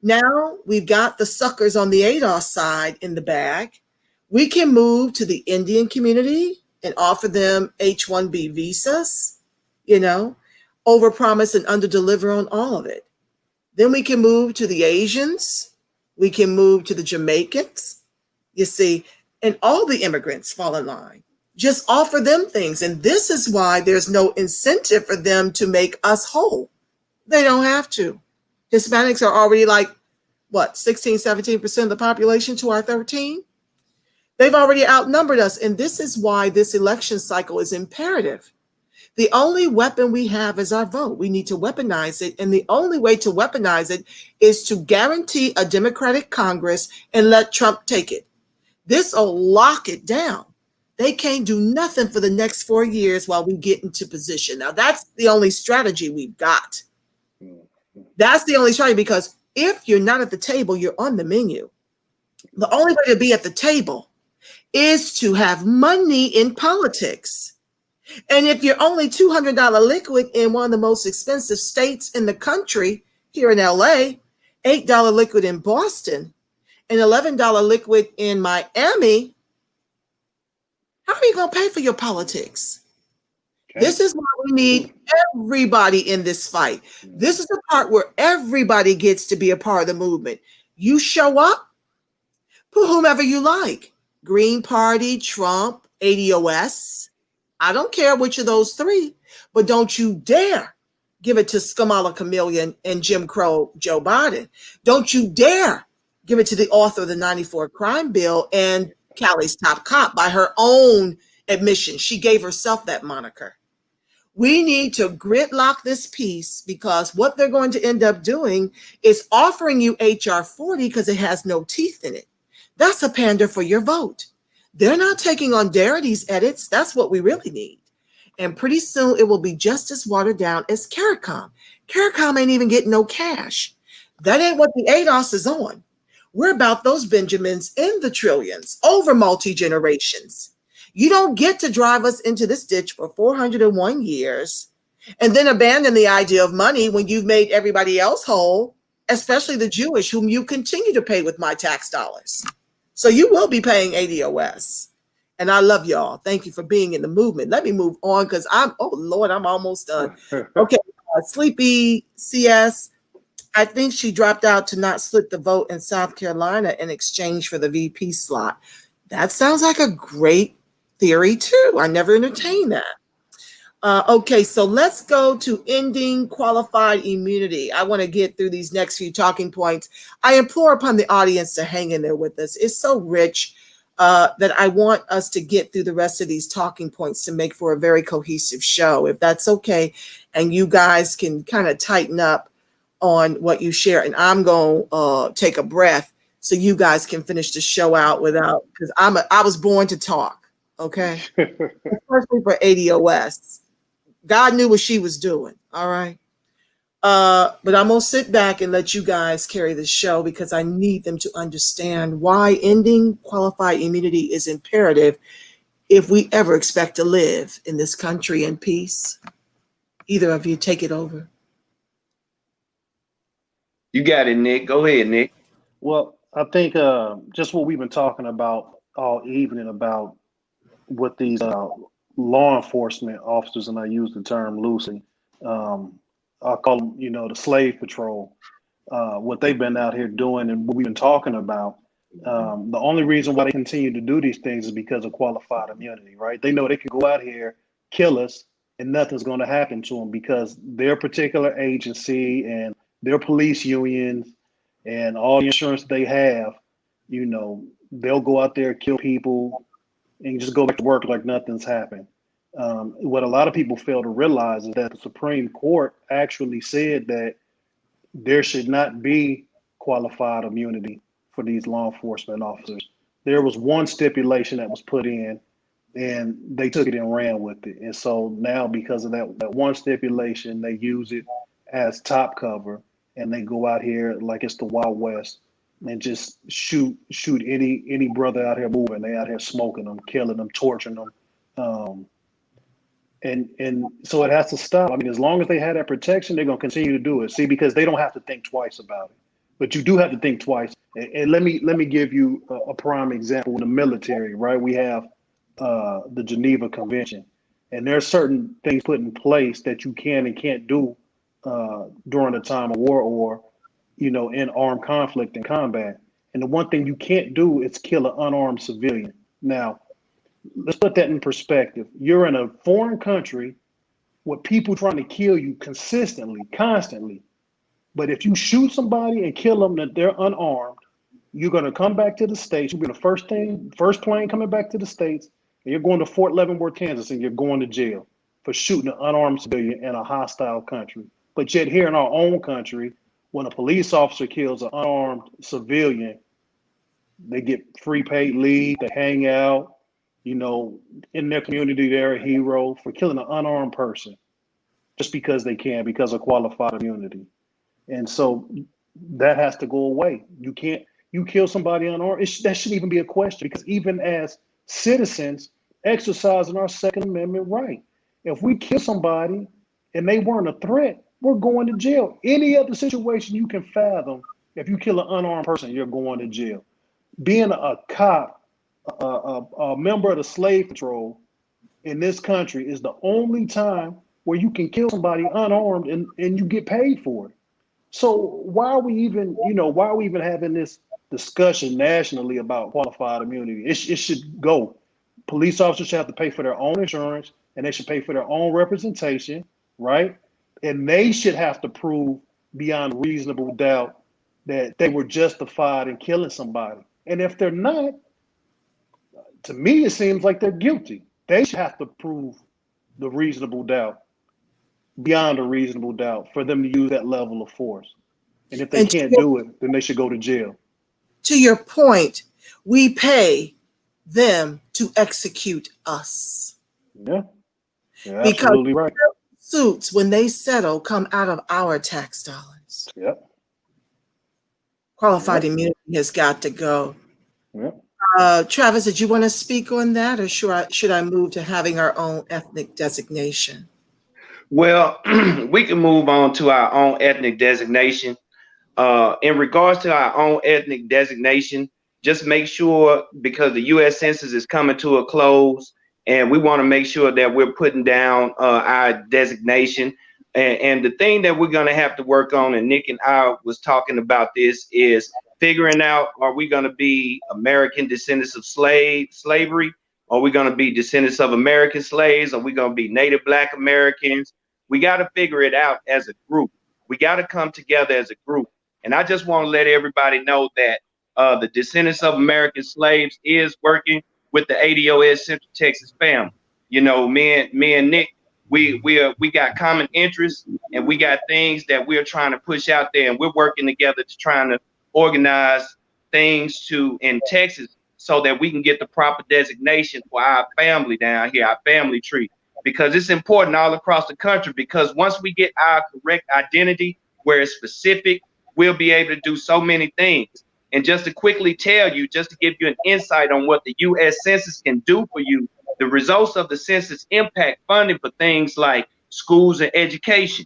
Now we've got the suckers on the ADOS side in the bag. We can move to the Indian community and offer them H-1B visas, overpromise and underdeliver on all of it. Then we can move to the Asians. We can move to the Jamaicans, you see, and all the immigrants fall in line. Just offer them things. And this is why there's no incentive for them to make us whole. They don't have to. Hispanics are already 16, 17% of the population to our 13? They've already outnumbered us. And this is why this election cycle is imperative. The only weapon we have is our vote. We need to weaponize it. And the only way to weaponize it is to guarantee a Democratic Congress and let Trump take it. This will lock it down. They can't do nothing for the next 4 years while we get into position. Now, that's the only strategy we've got. That's the only strategy, because if you're not at the table, you're on the menu. The only way to be at the table is to have money in politics. And if you're only $200 liquid in one of the most expensive states in the country, here in LA, $8 liquid in Boston, and $11 liquid in Miami, how are you going to pay for your politics? Okay. This is why we need everybody in this fight. This is the part where everybody gets to be a part of the movement. You show up, put whomever you like. Green Party, Trump, ADOS. I don't care which of those three, but don't you dare give it to Skamala Chameleon and Jim Crow Joe Biden. Don't you dare give it to the author of the 94 crime bill and Cali's top cop. By her own admission, she gave herself that moniker. We need to gridlock this piece, because what they're going to end up doing is offering you HR 40 because it has no teeth in it. That's a pander for your vote. They're not taking on Darity's edits. That's what we really need. And pretty soon it will be just as watered down as CARICOM. CARICOM ain't even getting no cash. That ain't what the ADOS is on. We're about those Benjamins in the trillions over multi-generations. You don't get to drive us into this ditch for 401 years and then abandon the idea of money when you've made everybody else whole, especially the Jewish, whom you continue to pay with my tax dollars. So you will be paying ADOS. And I love y'all. Thank you for being in the movement. Let me move on, because I'm almost done. Okay, Sleepy CS. I think she dropped out to not split the vote in South Carolina in exchange for the VP slot. That sounds like a great theory too. I never entertained that. Okay, so let's go to ending qualified immunity. I want to get through these next few talking points. I implore upon the audience to hang in there with us. It's so rich that I want us to get through the rest of these talking points to make for a very cohesive show, if that's okay. And you guys can kind of tighten up on what you share. And I'm going to take a breath so you guys can finish the show out without, because I was born to talk, okay? Especially for ADOS. God knew what she was doing, all right? But I'm going to sit back and let you guys carry the show, because I need them to understand why ending qualified immunity is imperative if we ever expect to live in this country in peace. Either of you take it over. You got it, Nick. Go ahead, Nick. Well, I think just what we've been talking about all evening about what these law enforcement officers, and I use the term loosely, I call them, the slave patrol, what they've been out here doing and what we've been talking about. The only reason why they continue to do these things is because of qualified immunity, right? They know they can go out here, kill us, and nothing's going to happen to them, because their particular agency and their police unions and all the insurance they have, they'll go out there, kill people, and just go back to work like nothing's happened. What a lot of people fail to realize is that the Supreme Court actually said that there should not be qualified immunity for these law enforcement officers. There was one stipulation that was put in, and they took it and ran with it. And so now, because of that one stipulation, they use it as top cover, and they go out here like it's the Wild West and just shoot any brother out here moving. They out here smoking them, killing them, torturing them. And so it has to stop. I mean, as long as they have that protection, they're going to continue to do it. See, because they don't have to think twice about it. But you do have to think twice. And let me give you a prime example. In the military, right? We have the Geneva Convention, and there are certain things put in place that you can and can't do during a time of war or, in armed conflict and combat. And the one thing you can't do is kill an unarmed civilian. Now, let's put that in perspective. You're in a foreign country with people trying to kill you consistently, constantly. But if you shoot somebody and kill them that they're unarmed, you're going to come back to the States. You'll be the first plane coming back to the States, and you're going to Fort Leavenworth, Kansas, and you're going to jail for shooting an unarmed civilian in a hostile country. But yet here in our own country, when a police officer kills an unarmed civilian, they get free paid leave, they hang out, in their community, they're a hero for killing an unarmed person just because they can, because of qualified immunity. And so that has to go away. You kill somebody unarmed. That shouldn't even be a question, because even as citizens exercising our Second Amendment right, if we kill somebody and they weren't a threat, we're going to jail. Any other situation you can fathom, if you kill an unarmed person, you're going to jail. Being a cop, a member of the slave patrol in this country is the only time where you can kill somebody unarmed and you get paid for it. So why are we even having this discussion nationally about qualified immunity? It should go. Police officers should have to pay for their own insurance, and they should pay for their own representation, right? And they should have to prove beyond reasonable doubt that they were justified in killing somebody. And if they're not, to me, it seems like they're guilty. They should have to prove the reasonable doubt, beyond a reasonable doubt, for them to use that level of force. And if they can't do it, then they should go to jail. To your point, we pay them to execute us. Yeah, because absolutely right. Suits, when they settle, come out of our tax dollars. Yep. Qualified immunity has got to go. Yep. Travis, did you want to speak on that, or should I move to having our own ethnic designation? Well, we can move on to our own ethnic designation. In regards to our own ethnic designation, just make sure, because the U.S. Census is coming to a close, and we want to make sure that we're putting down our designation. And the thing that we're going to have to work on, and Nick and I was talking about this, is figuring out, are we going to be American descendants of slavery? Are we going to be descendants of American slaves? Are we going to be Native Black Americans? We got to figure it out as a group. We got to come together as a group. And I just want to let everybody know that the Descendants of American Slaves is working with the ADOS Central Texas family. Me and Nick, we got common interests, and we got things that we're trying to push out there, and we're working together to trying to organize things in Texas so that we can get the proper designation for our family down here, our family tree, because it's important all across the country, because once we get our correct identity where it's specific, we'll be able to do so many things. And just to quickly tell you, just to give you an insight on what the U.S. Census can do for you, the results of the census impact funding for things like schools and education,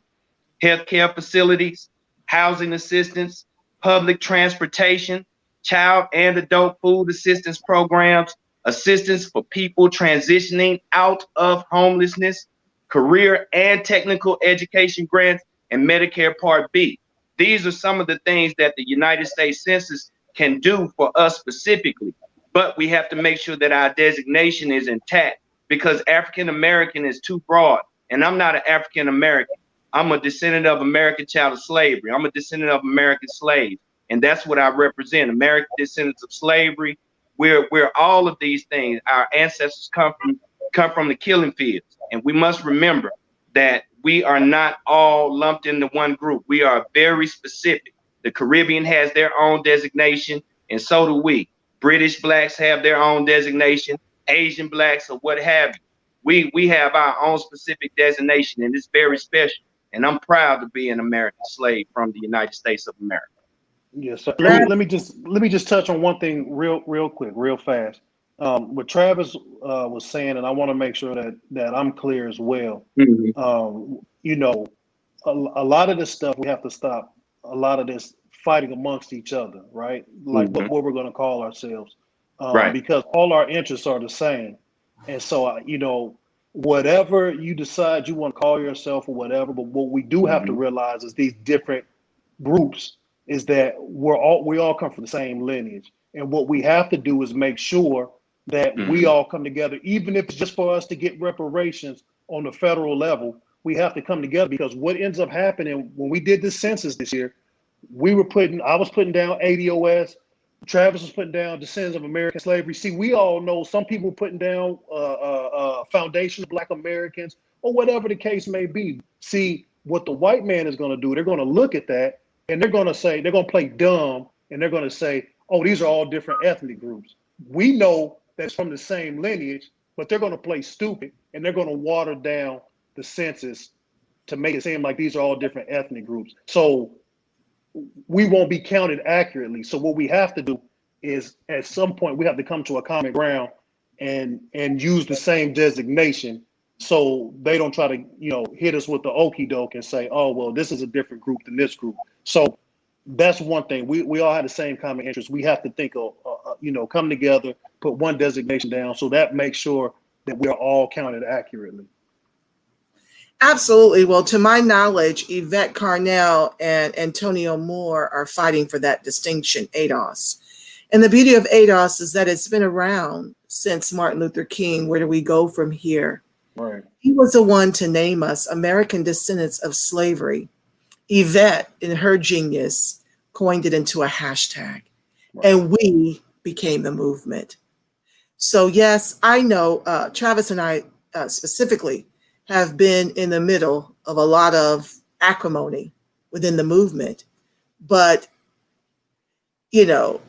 healthcare facilities, housing assistance, public transportation, child and adult food assistance programs, assistance for people transitioning out of homelessness, career and technical education grants, and Medicare Part B. These are some of the things that the United States Census can do for us specifically, but we have to make sure that our designation is intact, because African American is too broad, and I'm not an African American. I'm a descendant of American child of slavery. I'm a descendant of American slaves, and that's what I represent, American descendants of slavery. We're all of these things. Our ancestors come from come from the killing fields. And we must remember that we are not all lumped into one group. We are very specific. The Caribbean has their own designation, and so do we. British blacks have their own designation, Asian blacks, or what have you. We have our own specific designation, and it's very special. And I'm proud to be an American slave from the United States of America. Yes, sir. Let me just touch on one thing real quick, real fast. What Travis was saying, and I want to make sure that I'm clear as well. Mm-hmm. You know, a lot of this stuff we have to stop. A lot of this fighting amongst each other, right? Like what we're going to call ourselves, right? Because all our interests are the same, and so you know, whatever you decide you want to call yourself or whatever. But what we do have to realize is these different groups is that we all come from the same lineage, and what we have to do is make sure that we all come together, even if it's just for us to get reparations on the federal level. We have to come together, because what ends up happening when we did this census this year, I was putting down ADOS, Travis was putting down Descendants of American Slavery. See, we all know some people putting down Foundation of Black Americans, or whatever the case may be. See, what the white man is going to do, they're going to look at that and they're going to say, they're going to play dumb, and they're going to say, oh, these are all different ethnic groups. We know that's from the same lineage, but they're going to play stupid, and they're going to water down the census to make it seem like these are all different ethnic groups. So we won't be counted accurately. So what we have to do is, at some point, we have to come to a common ground and use the same designation, so they don't try to, you know, hit us with the okie doke and say, oh, well, this is a different group than this group. So that's one thing. We all have the same common interest. We have to think of, you know, come together, put one designation down, so that makes sure that we're all counted accurately. Absolutely. Well, to my knowledge, Yvette Carnell and Antonio Moore are fighting for that distinction, ADOS. And the beauty of ADOS is that it's been around since Martin Luther King. Where do we go from here? Right. He was the one to name us American Descendants of Slavery. Yvette, in her genius, coined it into a hashtag. Right. And we became the movement. So yes, I know Travis and I specifically have been in the middle of a lot of acrimony within the movement, but you know,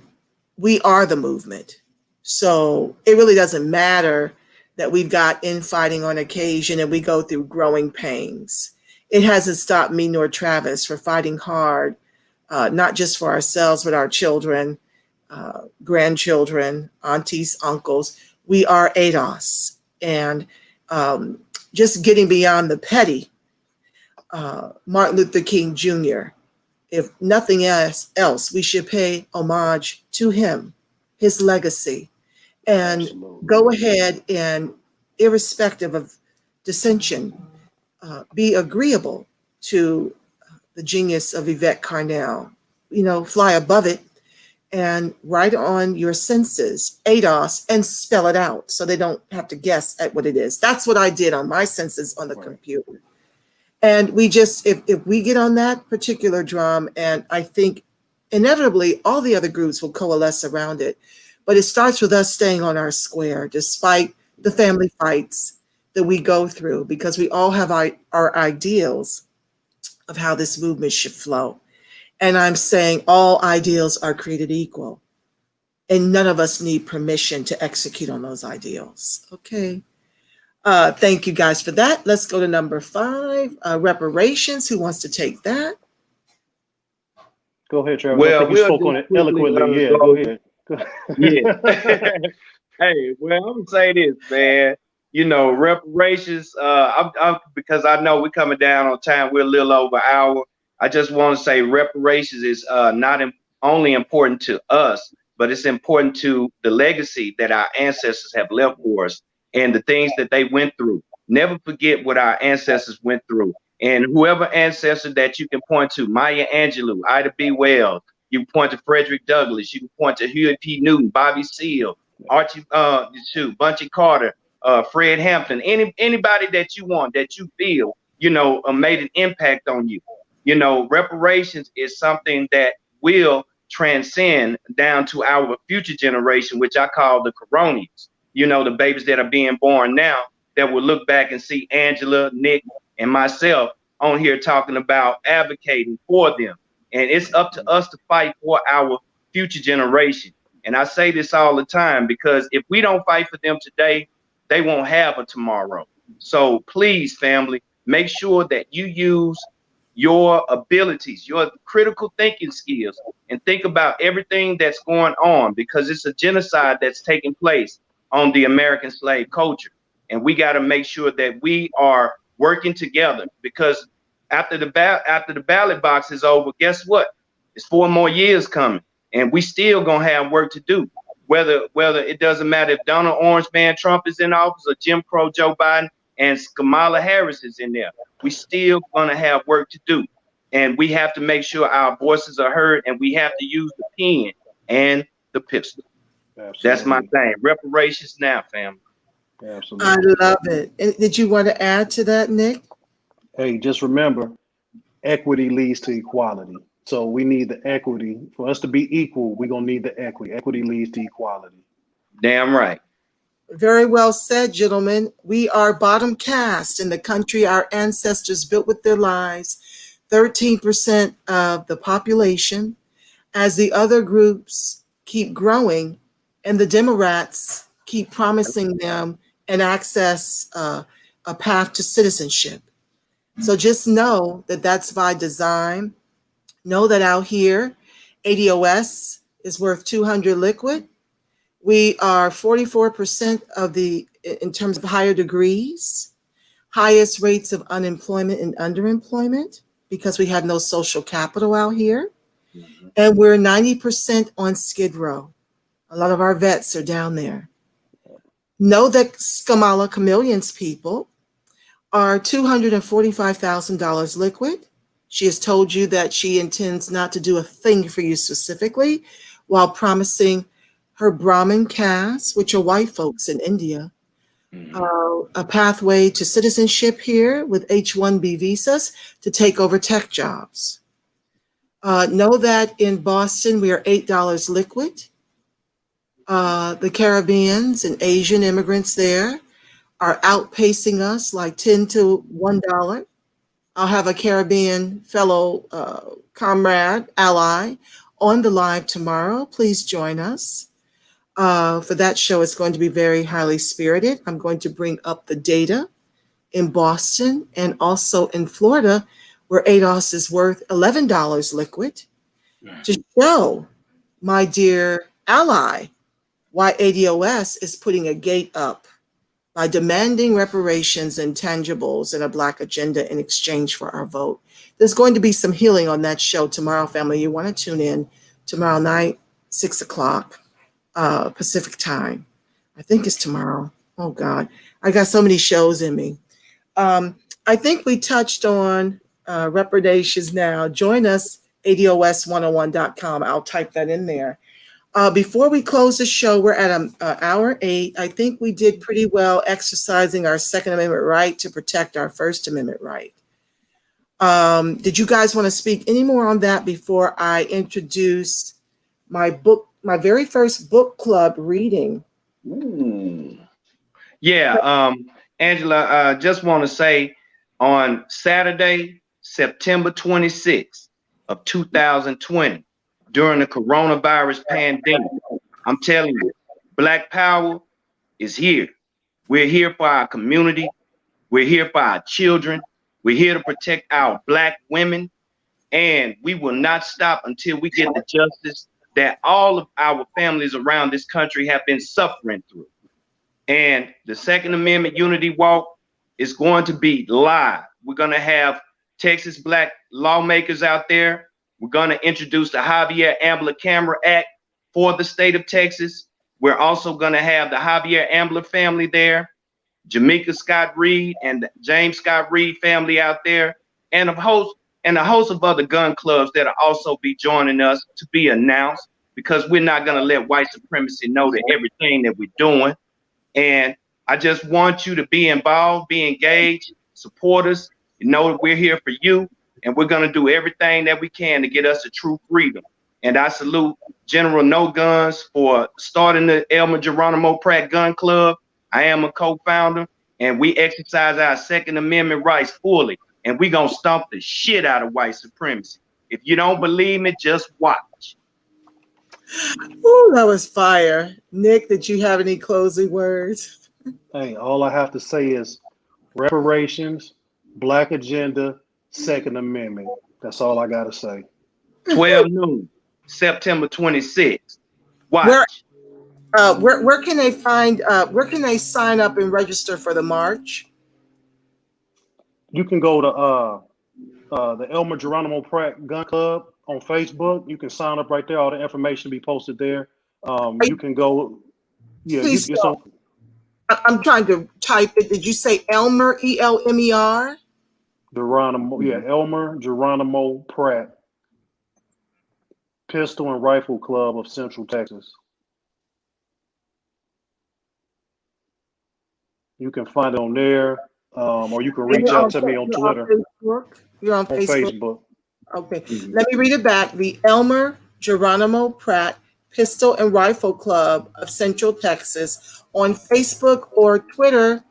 we are the movement. So it really doesn't matter that we've got infighting on occasion and we go through growing pains. It hasn't stopped me nor Travis for fighting hard, not just for ourselves, but our children, grandchildren, aunties, uncles. We are ADOS, and just getting beyond the petty. Martin Luther King Jr., if nothing else, we should pay homage to him, his legacy, and Absolutely. Go ahead and, irrespective of dissension, be agreeable to the genius of Yvette Carnell. You know, fly above it and write on your census ADOS and spell it out so they don't have to guess at what it is. That's what I did on my census on the computer. And we just, if we get on that particular drum, and I think inevitably all the other groups will coalesce around it, but it starts with us staying on our square, despite the family fights that we go through, because we all have our ideals of how this movement should flow. And I'm saying all ideals are created equal, and none of us need permission to execute on those ideals. Okay. Thank you guys for that. Let's go to number 5, reparations. Who wants to take that? Go ahead, Trevor. Well, you spoke on it eloquently. Yeah, go ahead. Yeah. Hey, well, I'm gonna say this, man. You know, reparations. Because I know we're coming down on time. We're a little over an hour. I just want to say reparations is not only important to us, but it's important to the legacy that our ancestors have left for us and the things that they went through. Never forget what our ancestors went through. And whoever ancestor that you can point to, Maya Angelou, Ida B. Wells, you can point to Frederick Douglass, you can point to Huey P. Newton, Bobby Seale, Archie Bunchy Carter, Fred Hampton, anybody that you want, that you feel, you know, made an impact on you. You know, reparations is something that will transcend down to our future generation, which I call the Coronians. You know, the babies that are being born now, that will look back and see Angela, Nick, and myself on here talking about advocating for them. And it's up to us to fight for our future generation. And I say this all the time because if we don't fight for them today, they won't have a tomorrow. So please, family, make sure that you use your abilities, your critical thinking skills, and think about everything that's going on, because it's a genocide that's taking place on the American slave culture. And we got to make sure that we are working together, because after the ballot box is over, guess what? It's 4 more years coming, and we still gonna have work to do. Whether it doesn't matter if Donald Orange Man Trump is in office or Jim Crow Joe Biden and Kamala Harris is in there, we still gonna have work to do. And we have to make sure our voices are heard, and we have to use the pen and the pistol. Absolutely. That's my thing. Reparations now, family. Absolutely. I love it. And did you want to add to that, Nick? Hey, just remember, equity leads to equality. So we need the equity. For us to be equal, we're going to need the equity. Equity leads to equality. Damn right. Very well said, gentlemen. We are bottom caste in the country our ancestors built with their lives, 13% of the population. As the other groups keep growing and the Democrats keep promising them an access, a path to citizenship. So just know that that's by design. Know that out here, ADOS is worth 200 liquid. We are 44% of in terms of higher degrees, highest rates of unemployment and underemployment because we have no social capital out here. Mm-hmm. And we're 90% on Skid Row. A lot of our vets are down there. Know that Kamala Chameleon's people are $245,000 liquid. She has told you that she intends not to do a thing for you specifically, while promising her Brahmin caste, which are white folks in India, a pathway to citizenship here with H-1B visas to take over tech jobs. Know that in Boston, we are $8 liquid. The Caribbeans and Asian immigrants there are outpacing us like 10 to $1. I'll have a Caribbean fellow comrade, ally, on the live tomorrow. Please join us. For that show, it's going to be very highly spirited. I'm going to bring up the data in Boston and also in Florida, where ADOS is worth $11 liquid, to show my dear ally why ADOS is putting a gate up by demanding reparations and tangibles and a Black agenda in exchange for our vote. There's going to be some healing on that show tomorrow, family. You want to tune in tomorrow night, 6 o'clock Pacific time. I think it's tomorrow. Oh, God. I got so many shows in me. I think we touched on reparations now. Join us, ADOS101.com. I'll type that in there. Before we close the show, we're at hour 8. I think we did pretty well exercising our Second Amendment right to protect our First Amendment right. Did you guys want to speak any more on that before I introduce my very first book club reading? Yeah, Angela, I just want to say on Saturday, September 26th of 2020, during the coronavirus pandemic, I'm telling you, Black Power is here. We're here for our community. We're here for our children. We're here to protect our Black women. And we will not stop until we get the justice that all of our families around this country have been suffering through. And the Second Amendment Unity Walk is going to be live. We're going to have Texas Black lawmakers out there. We're going to introduce the Javier Ambler Camera Act for the state of Texas. We're also going to have the Javier Ambler family there, Jamaica Scott Reed and the James Scott Reed family out there, and a host of other gun clubs that will also be joining us to be announced, because we're not going to let white supremacy know that everything that we're doing. And I just want you to be involved, be engaged, support us. You know we're here for you. And we're going to do everything that we can to get us a true freedom. And I salute General No Guns for starting the Elmer Geronimo Pratt Gun Club. I am a co-founder. and we exercise our Second Amendment rights fully, and we gonna stomp the shit out of white supremacy. If you don't believe me, just watch. Ooh, that was fire. Nick, did you have any closing words? Hey, all I have to say is reparations, Black agenda, Second Amendment. That's all I got to say. 12 noon, September 26th. Where Watch. where can they find where can they sign up and register for the march? You can go to the Elmer Geronimo Pratt Gun Club on Facebook. You can sign up right there. All the information will be posted there. You can go. Yeah, Please it's on I'm trying to type it. Did you say Elmer, Elmer? Geronimo. Yeah, Elmer Geronimo Pratt Pistol and Rifle Club of Central Texas. You can find it on there, or you can reach out to me on Twitter. You're on On Facebook. Okay. Let me read it back. The Elmer Geronimo Pratt Pistol and Rifle Club of Central Texas on Facebook or Twitter.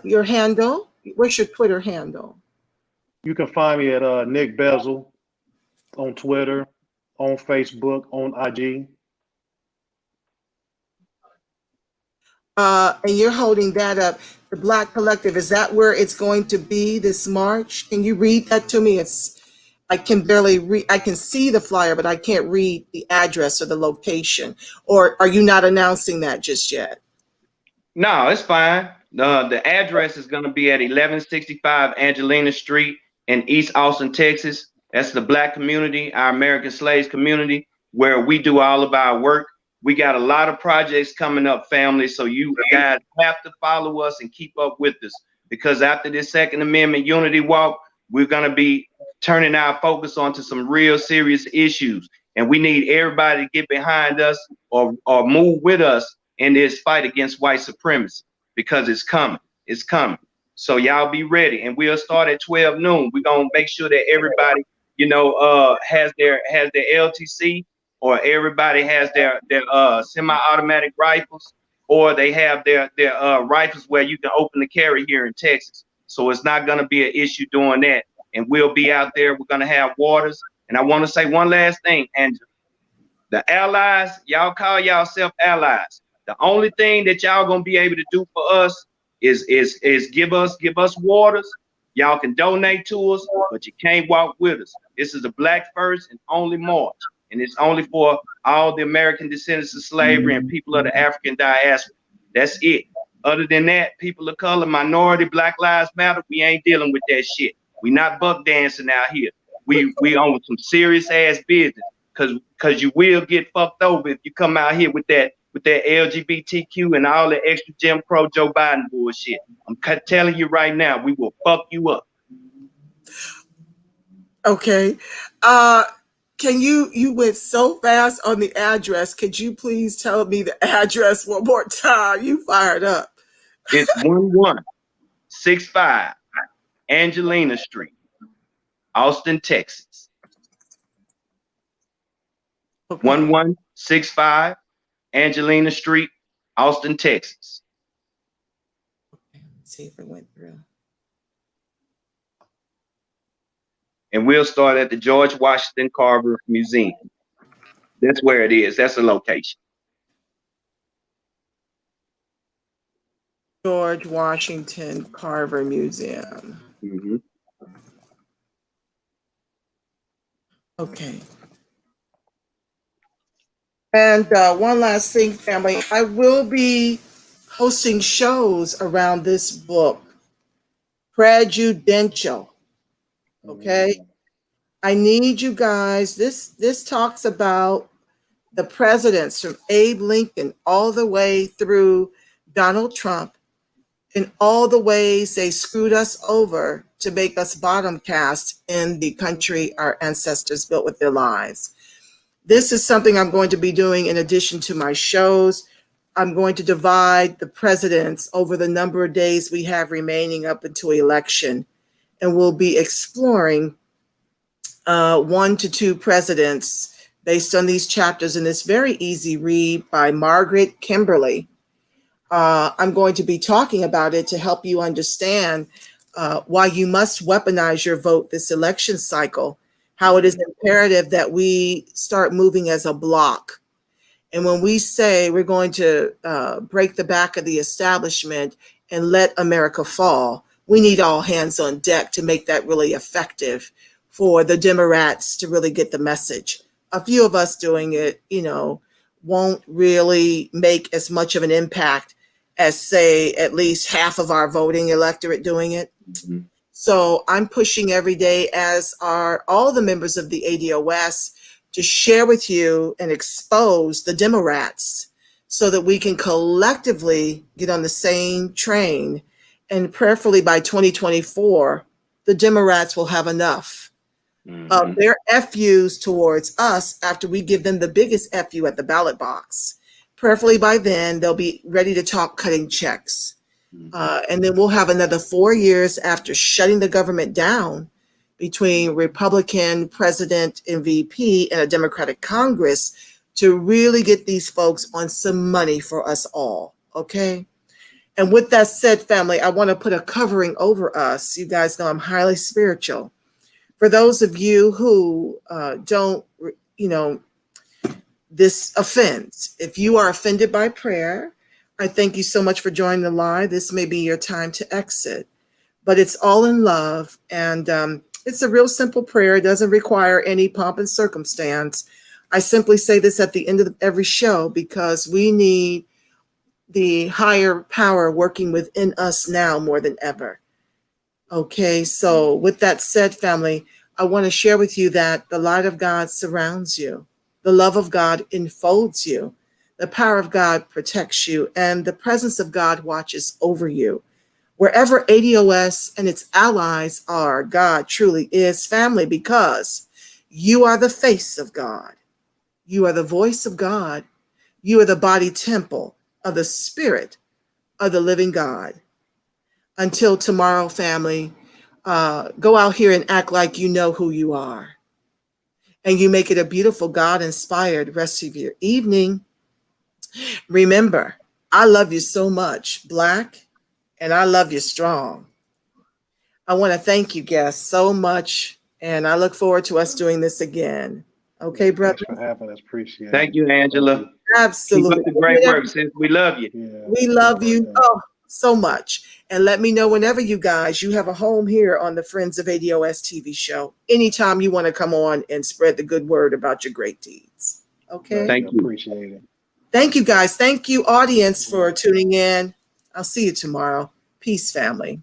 Your handle? What's your Twitter handle? You can find me at Nick Bezel on Twitter, on Facebook, on IG. And you're holding that up. The Black Collective, is that where it's going to be this March? Can you read that to me? I can barely read. I can see the flyer, but I can't read the address or the location. Or are you not announcing that just yet? No, it's fine. The address is going to be at 1165 Angelina Street in East Austin, Texas. That's the Black community, our American slaves community, where we do all of our work. We got a lot of projects coming up, family. So you guys have to follow us and keep up with us, because after this Second Amendment Unity Walk, we're going to be turning our focus onto some real serious issues. And we need everybody to get behind us or move with us in this fight against white supremacy, because it's coming. It's coming. So y'all be ready. And we'll start at 12 noon. We're going to make sure that everybody, has their LTC, or everybody has their semi-automatic rifles, or they have their rifles where you can open the carry here in Texas. So it's not going to be an issue doing that. And we'll be out there. We're going to have waters. And I want to say one last thing, Angela. The allies, y'all call yourself allies. The only thing that y'all going to be able to do for us is give us waters. Y'all can donate to us, but you can't walk with us. This is a Black first and only march. And it's only for all the American descendants of slavery and people of the African diaspora. That's it. Other than that, people of color, minority, Black Lives Matter, we ain't dealing with that shit. We not buck dancing out here. We on some serious ass business, cause you will get fucked over if you come out here with that LGBTQ and all the extra Jim Crow Joe Biden bullshit. I'm telling you right now, we will fuck you up. Okay. Can you went so fast on the address. Could you please tell me the address one more time? You fired up. It's 1165 Angelina Street, Austin, Texas. Okay. 1165 Angelina Street, Austin, Texas. Okay, let's see if it went through. And we'll start at the George Washington Carver Museum. That's where it is. That's the location. George Washington Carver Museum. Mm-hmm. Okay. And one last thing, family, I will be hosting shows around this book, Prejudential. Okay. I need you guys. This talks about the presidents from Abe Lincoln all the way through Donald Trump, and all the ways they screwed us over to make us bottom cast in the country our ancestors built with their lives. This is something I'm going to be doing in addition to my shows. I'm going to divide the presidents over the number of days we have remaining up until election, and we'll be exploring 1 to 2 presidents based on these chapters in this very easy read by Margaret Kimberly. I'm going to be talking about it to help you understand why you must weaponize your vote this election cycle, how it is imperative that we start moving as a block. And when we say we're going to break the back of the establishment and let America fall, we need all hands on deck to make that really effective for the Democrats to really get the message. A few of us doing it, won't really make as much of an impact as, say, at least half of our voting electorate doing it. Mm-hmm. So I'm pushing every day, as are all the members of the ADOS, to share with you and expose the Democrats so that we can collectively get on the same train. And prayerfully by 2024, the Democrats will have enough of their FUs towards us after we give them the biggest FU at the ballot box. Prayerfully by then, they'll be ready to talk cutting checks. And then we'll have another 4 years after shutting the government down between Republican president and VP and a Democratic Congress to really get these folks on some money for us all, okay? And with that said, family, I want to put a covering over us. You guys know I'm highly spiritual. For those of you who don't, this offends. If you are offended by prayer, I thank you so much for joining the live. This may be your time to exit, but it's all in love. And it's a real simple prayer. It doesn't require any pomp and circumstance. I simply say this at the end of every show because we need the higher power working within us now more than ever. Okay, so with that said, family, I want to share with you that the light of God surrounds you. The love of God enfolds you. The power of God protects you, and the presence of God watches over you. Wherever ADOS and its allies are, God truly is family because you are the face of God. You are the voice of God. You are the body temple of the Spirit of the living God. Until tomorrow, family, go out here and act like you know who you are. And you make it a beautiful God-inspired rest of your evening. Remember, I love you so much, Black, and I love you strong. I want to thank you, guests, so much, and I look forward to us doing this again. Okay, brother? Thanks for having us. Appreciate it. Thank you, Angela. Absolutely. Keep up the great work, sis. We love you. Yeah. We love you so much. And let me know whenever you have a home here on the Friends of ADOS TV show. Anytime you want to come on and spread the good word about your great deeds. Okay? Thank you. Appreciate it. Thank you, guys. Thank you, audience, for tuning in. I'll see you tomorrow. Peace, family.